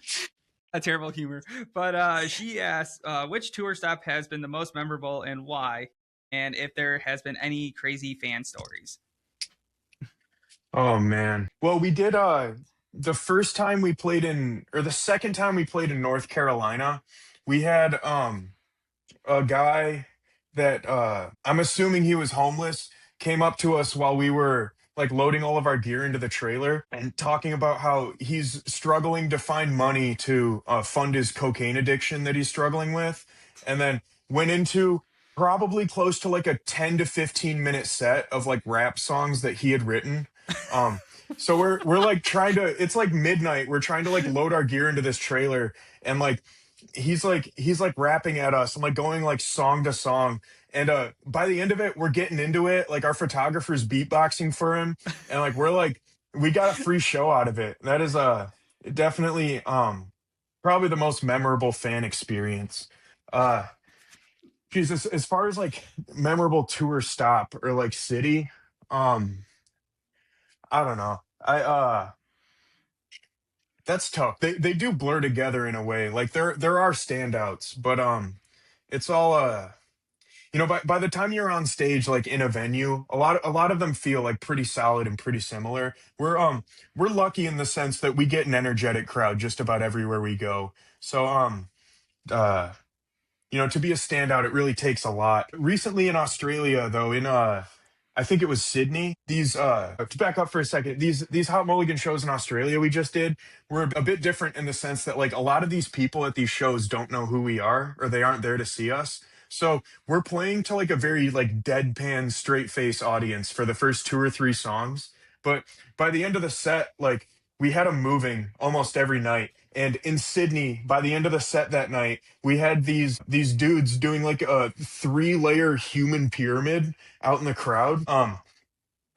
A terrible humor. But she asked, which tour stop has been the most memorable and why? And if there has been any crazy fan stories.
Oh man. Well, we did the first time we played in or the second time we played in North Carolina, we had a guy that I'm assuming he was homeless came up to us while we were like loading all of our gear into the trailer and talking about how he's struggling to find money to fund his cocaine addiction that he's struggling with, and then went into probably close to like a 10 to 15 minute set of like rap songs that he had written. um so we're like trying to, it's like midnight, we're trying to like load our gear into this trailer, and like he's like rapping at us and like going like song to song, and by the end of it we're getting into it, like our photographer's beatboxing for him, and like we're like we got a free show out of it. That is definitely probably the most memorable fan experience. uh Jesus, as far as like memorable tour stop or like city, um I don't know. I That's tough. They do blur together in a way. Like there are standouts, but it's all by the time you're on stage like in a venue, a lot of them feel like pretty solid and pretty similar. We're lucky in the sense that we get an energetic crowd just about everywhere we go. So uh to be a standout, it really takes a lot. Recently in Australia, though, in I think it was Sydney. These to back up for a second, these Hot Mulligan shows in Australia we just did were a bit different in the sense that like a lot of these people at these shows don't know who we are or they aren't there to see us. So we're playing to like a very like deadpan, straight face audience for the first two or three songs. But by the end of the set, like we had them moving almost every night. And in Sydney, by the end of the set that night, we had these dudes doing like a 3-layer human pyramid out in the crowd. And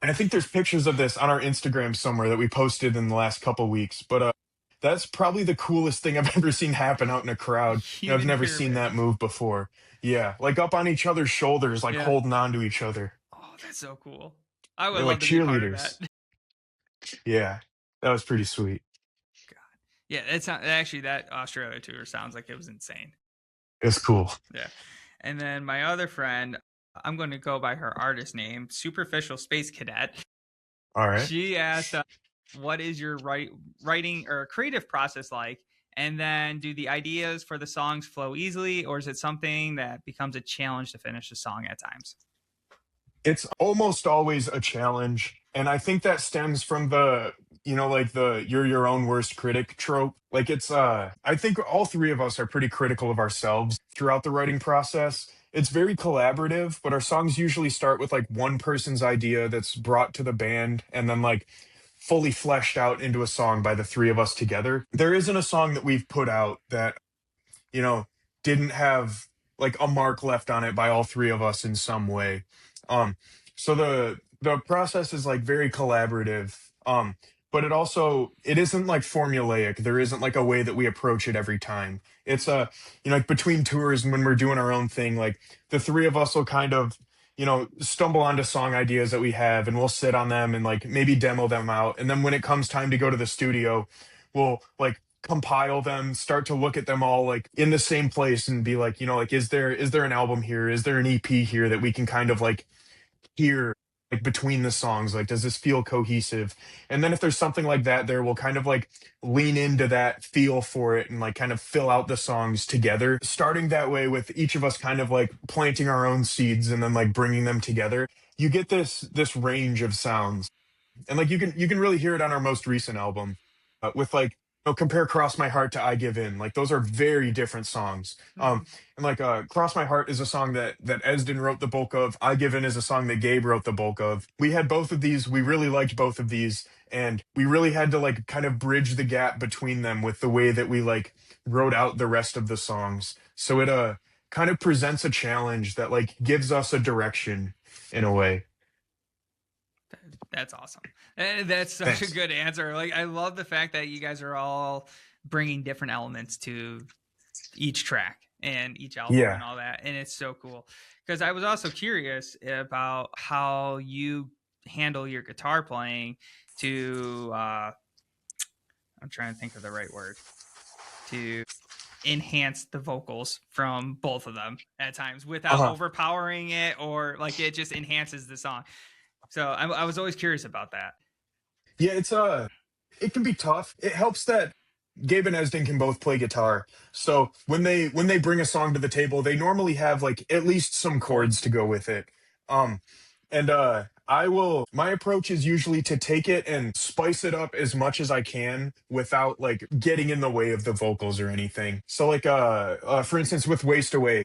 I think there's pictures of this on our Instagram somewhere that we posted in the last couple weeks. But that's probably the coolest thing I've ever seen happen out in a crowd. I've
Human
never seen
pyramid.
that move before. Yeah, like up on each other's shoulders, like
Yeah.
holding on to each other.
Oh, that's so cool. I would
They're
love
like
to be part of
cheerleaders.
that.
Yeah, that was pretty sweet.
God. Yeah, it's not actually that Australia tour sounds like it was insane.
It was cool.
Yeah. And then my other friend, I'm going to go by her artist name, Superficial Space Cadet.
All right.
She asked, "What is your writing or creative process like?" And then, do the ideas for the songs flow easily, or is it something that becomes a challenge to finish a song at times?
It's almost always a challenge. And I think that stems from the, like the you're your own worst critic trope. Like I think all three of us are pretty critical of ourselves throughout the writing process. It's very collaborative, but our songs usually start with like one person's idea that's brought to the band and then like fully fleshed out into a song by the three of us together. There isn't a song that we've put out that you know, didn't have like a mark left on it by all three of us in some way. Um, so the process is like very collaborative. But it isn't like formulaic. There isn't like a way that we approach it every time. It's like between tours and when we're doing our own thing, like the three of us will kind of stumble onto song ideas that we have and we'll sit on them and like maybe demo them out. And then when it comes time to go to the studio, we'll like compile them, start to look at them all like in the same place and be like, like is there an album here? Is there an EP here that we can kind of like hear like between the songs? Like, does this feel cohesive? And then if there's something like that there, we'll kind of like lean into that feel for it and like kind of fill out the songs together, starting that way with each of us kind of like planting our own seeds and then like bringing them together. You get this range of sounds and like you can really hear it on our most recent album with like compare Cross My Heart to I Give In. Like those are very different songs. And like Cross My Heart is a song that Esden wrote the bulk of. I Give In is a song that Gabe wrote the bulk of. We had both of these. We really liked both of these, and we really had to like kind of bridge the gap between them with the way that we like wrote out the rest of the songs. So it kind of presents a challenge that like gives us a direction in a way.
That's awesome. That's such a
Thanks.
good answer. Like, I love the fact that you guys are all bringing different elements to each track and each album
Yeah.
and all that. And it's so cool. Because I was also curious about how you handle your guitar playing to, I'm trying to think of the right word, to enhance the vocals from both of them at times without
Uh-huh.
overpowering it, or like it just enhances the song. So I was always curious about that.
Yeah, it can be tough. It helps that Gabe and Esden can both play guitar. So when they bring a song to the table, they normally have like at least some chords
Chords.
to go with it. Um and my approach is usually to take it and spice it up as much as I can without like getting in the way of the vocals or anything. So like for instance with Waste Away,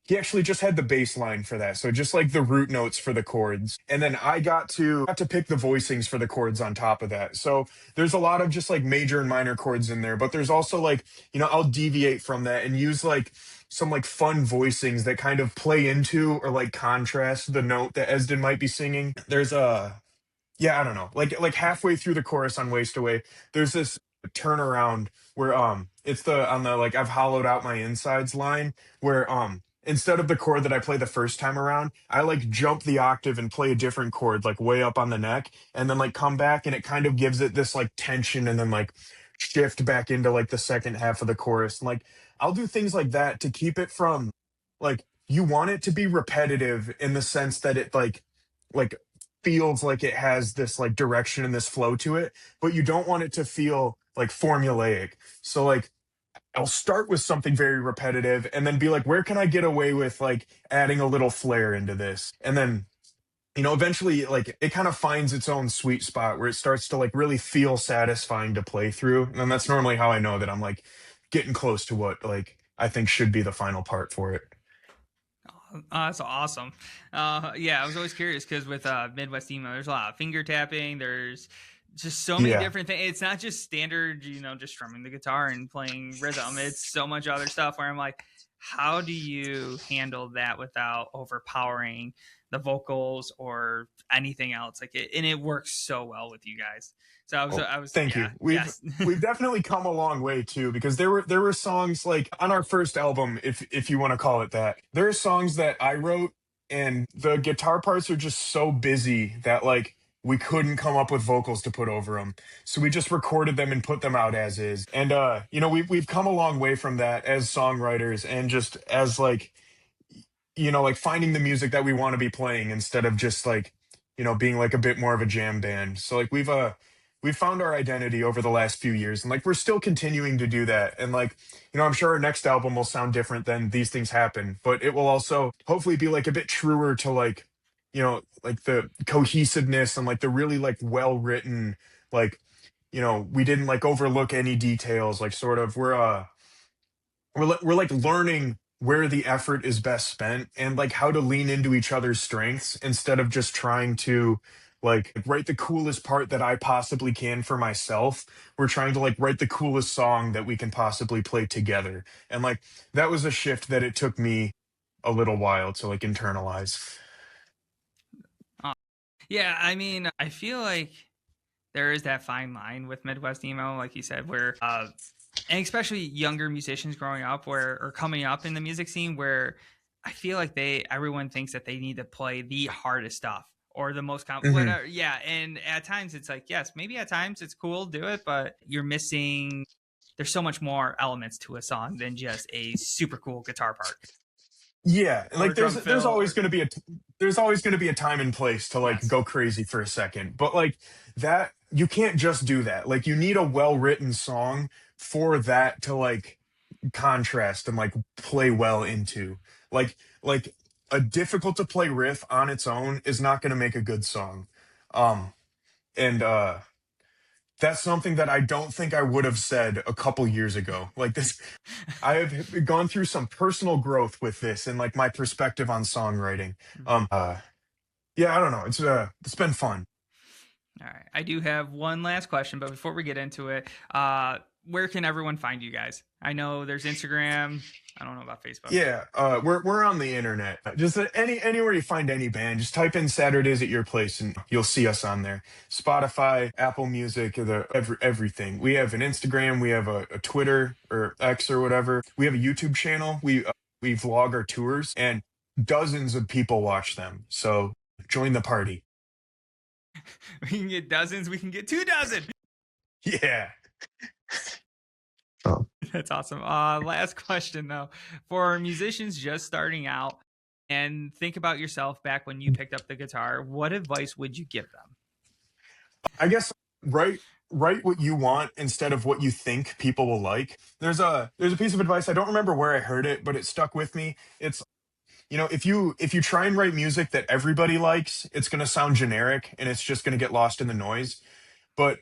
he actually just had the bass line for that. So just like the root notes for the chords. And then I got to pick the voicings for the chords on top of that. So there's a lot of just like major and minor chords in there, but there's also like, I'll deviate from that and use like some like fun voicings that kind of play into or like contrast the note that Esden might be singing. There's a Yeah, I don't know. Like halfway through the chorus on Waste Away, there's this turnaround where it's the on the like I've hollowed out my insides line where instead of the chord that I play the first time around, I like jump the octave and play a different chord like way up on the neck and then like come back and it kind of gives it this like tension and then like shift back into like the second half of the chorus. And like I'll do things like that to keep it from like you want it to be repetitive in the sense that it like feels like it has this like direction and this flow to it, but you don't want it to feel like formulaic. So like I'll start with something very repetitive and then be like, where can I get away with like adding a little flair into this? And then eventually like it kind of finds its own sweet spot where it starts to like really feel satisfying to play through. And then that's normally how I know that I'm like getting close to what like I think should be the final part for it.
That's awesome. Yeah, I was always curious because with Midwest emo, there's a lot of finger tapping. There's just so many
Yeah.
different things. It's not just standard, just strumming the guitar and playing rhythm. It's so much other stuff where I'm like, how do you handle that without overpowering the vocals or anything else? Like and it works so well with you guys. So
Oh,
I was,
thank
yeah,
you. We've
yes.
we've definitely come a long way too, because there were songs like on our first album, if you want to call it that. There are songs that I wrote, and the guitar parts are just so busy that like we couldn't come up with vocals to put over them. So we just recorded them and put them out as is. And we've come a long way from that as songwriters and just as like like finding the music that we want to be playing instead of just like being like a bit more of a jam band. So like we've found our identity over the last few years, and like we're still continuing to do that. And like, I'm sure our next album will sound different than These Things Happen, but it will also hopefully be like a bit truer to like, like the cohesiveness and like the really like well written, like, we didn't like overlook any details, like sort of we're like learning where the effort is best spent and like how to lean into each other's strengths instead of just trying to like write the coolest part that I possibly can for myself. We're trying to like write the coolest song that we can possibly play together. And like that was a shift that it took me a little while to like internalize.
Uh, yeah, I mean, I feel like there is that fine line with Midwest emo, like you said, where and especially younger musicians growing up where or coming up in the music scene where I feel like everyone thinks that they need to play the hardest stuff or the most
Hmm.
whatever. Yeah, and at times it's like yes, maybe at times it's cool, do it, but you're missing. There's so much more elements to a song than just a super cool guitar part
Yeah, and
or
like
drum
there's
fill
always
or
going to be there's always going to be a time and place to like
yes.
go crazy for a second. But like that you can't just do that. Like you need a well-written song for that to like contrast and like play well into. Like a difficult to play riff on its own is not going to make a good song. Um and That's something that I don't think I would have said a couple years ago. Like this I have gone through some personal growth with this and like my perspective on songwriting. Yeah, I don't know. It's been fun.
All right. I do have one last question, but before we get into it, where can everyone find you guys? I know there's Instagram. I don't know about Facebook.
Yeah, we're on the internet. Just anywhere you find any band, just type in Saturdays at Your Place and you'll see us on there. Spotify, Apple Music, everything. We have an Instagram, we have a Twitter or X or whatever. We have a YouTube channel. We vlog our tours and dozens of people watch them. So join the party.
We can get dozens. We can get 2 dozen.
Yeah. Oh.
That's awesome. Last question though, for musicians just starting out and think about yourself back when you picked up the guitar, what advice would you give them?
I guess write what you want instead of what you think people will like. There's a piece of advice I don't remember where I heard it, but it stuck with me. It's if you try and write music that everybody likes, it's going to sound generic and it's just going to get lost in the noise. But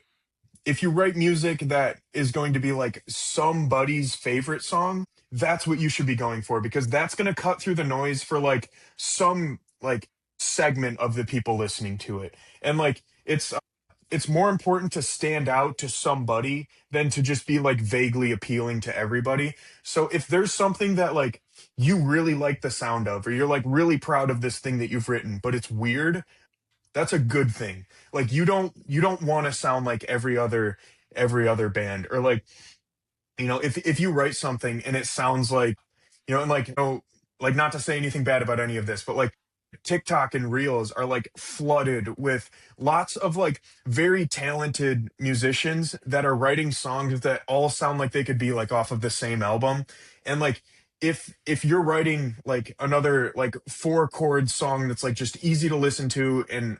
if you write music that is going to be like somebody's favorite song, that's what you should be going for because that's going to cut through the noise for like some like segment of the people listening to it. And like it's more important to stand out to somebody than to just be like vaguely appealing to everybody. So if there's something that like you really like the sound of or you're like really proud of this thing that you've written, but it's weird, that's a good thing. Like you don't want to sound like every other band or like if you write something and it sounds like and like like not to say anything bad about any of this, but like TikTok and Reels are like flooded with lots of like very talented musicians that are writing songs that all sound like they could be like off of the same album. And like if you're writing like another like four chord song that's like just easy to listen to and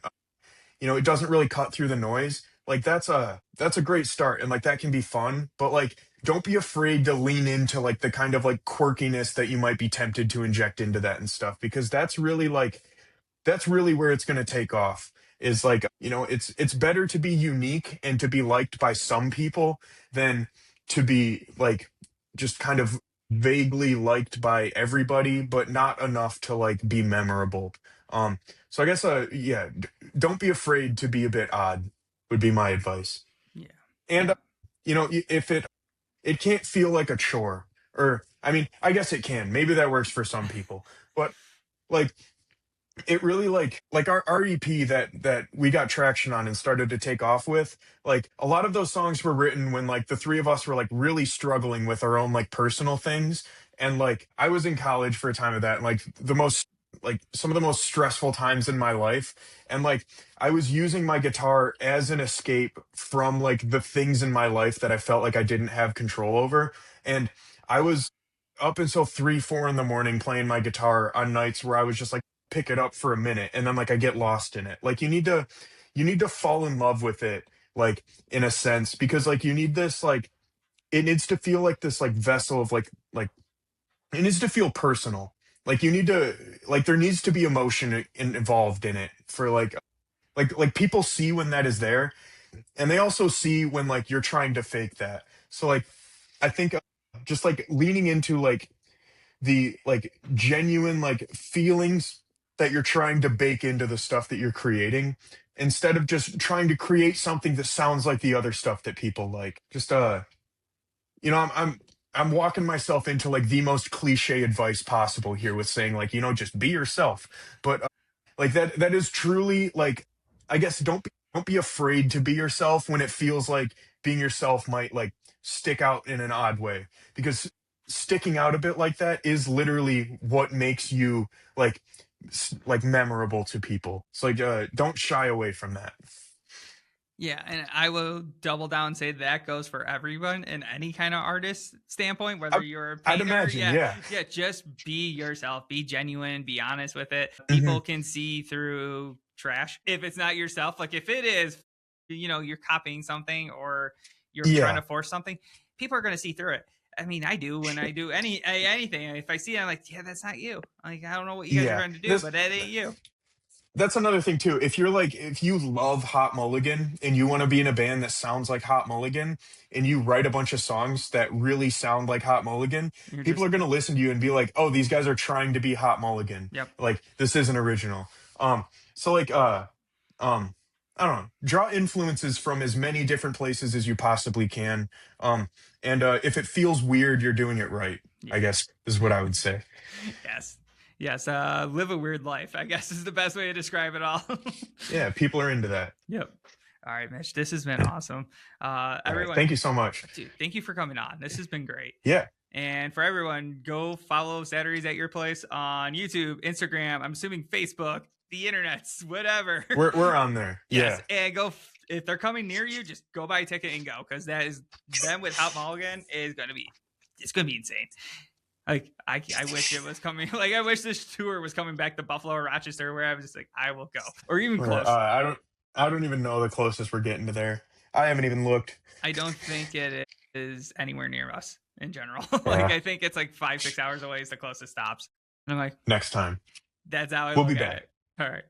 it doesn't really cut through the noise, like that's a great start and like that can be fun, but like don't be afraid to lean into like the kind of like quirkiness that you might be tempted to inject into that and stuff because that's really where it's going to take off is like it's better to be unique and to be liked by some people than to be like just kind of vaguely liked by everybody but not enough to like be memorable. So I guess yeah, don't be afraid to be a bit odd would be my advice.
Yeah.
And
Yeah.
if it can't feel like a chore, or I mean I guess it can, maybe that works for some people, but like it really like our EP that we got traction on and started to take off with, like a lot of those songs were written when like the three of us were like really struggling with our own like personal things. And like I was in college for a time of that and like some of the most stressful times in my life. And like I was using my guitar as an escape from like the things in my life that I felt like I didn't have control over. And I was up until 3 4 in the morning playing my guitar on nights where I was just like pick it up for a minute and then like I get lost in it. Like you need to fall in love with it, like in a sense, because like you need this like it needs to feel like this like vessel of like it needs to feel personal. Like you need to like there needs to be emotion involved in it for like people see when that is there, and they also see when like you're trying to fake that. So like I think just like leaning into like the like genuine like feelings that you're trying to bake into the stuff that you're creating, instead of just trying to create something that sounds like the other stuff that people like. Just I'm walking myself into like the most cliche advice possible here with saying like, just be yourself. But like that is truly like, I guess don't be afraid to be yourself when it feels like being yourself might like stick out in an odd way, because sticking out a bit like that is literally what makes you like like memorable to people. So like don't shy away from that.
Yeah, and I will double down and say that goes for everyone in any kind of artist standpoint, whether
I,
you're a
I'd
painter.
imagine,
Yeah,
yeah.
yeah, just be yourself, be genuine, be honest with it.
Hmm.
People can see through trash if it's not yourself. Like if it is, you're copying something or you're trying to
Yeah.
force something, people are going to see through it. I mean, I do when I do anything. If I see it, I'm like, yeah, that's not you. Like, I don't know what you guys are
Yeah.
trying to do,
This
but that ain't you.
That's another thing too. If you love Hot Mulligan and you want to be in a band that sounds like Hot Mulligan, and you write a bunch of songs that really sound like Hot Mulligan,
You're
people
just,
are going to listen to you and be like, "Oh, these guys are trying to be Hot Mulligan.
yep.
Like this isn't original." So like um I don't know, draw influences from as many different places as you possibly can. And if it feels weird, you're doing it right, I
Yeah.
guess is what I would say.
Yes. Yes. Live a weird life, I guess is the best way to describe it all.
Yeah, people are into that.
Yep. All right, Mitch, this has been awesome.
All right.
Everyone,
Thank you so much.
dude, thank you for coming on. This has been great.
Yeah.
And for everyone, go follow Saturdays at Your Place on YouTube, Instagram, I'm assuming Facebook, the internets, whatever.
We're on there.
Yes.
Yeah.
And go, if they're coming near you, just go buy a ticket and go, because that is them with Hot Mulligan is going to be, it's going to be insane. Like I wish it was coming. Like I wish this tour was coming back to Buffalo or Rochester, where I was just like, I will go, or even close.
I don't even know the closest we're getting to there. I haven't even looked.
I don't think it is anywhere near us in general. Like
Yeah.
I think it's like 5-6 hours away is the closest stops. And I'm like,
Next time.
that's how I
We'll
look
be
at
back.
it.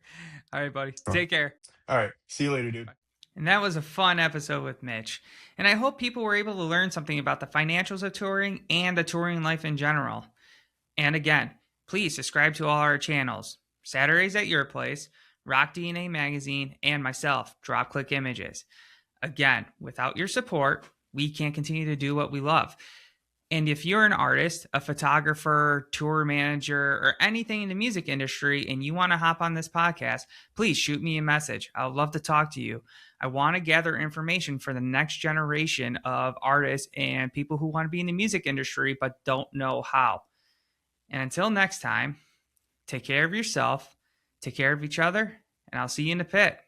All right, buddy. Take care.
All right. See you later, dude.
And that was a fun episode with Mitch. And I hope people were able to learn something about the financials of touring and the touring life in general. And again, please subscribe to all our channels: Saturdays at Your Place, Rock DNA Magazine, and myself, Klick Images. Again, without your support, we can't continue to do what we love. And if you're an artist, a photographer, tour manager, or anything in the music industry, and you want to hop on this podcast, please shoot me a message. I would love to talk to you. I want to gather information for the next generation of artists and people who want to be in the music industry but don't know how. And until next time, take care of yourself, take care of each other, and I'll see you in the pit.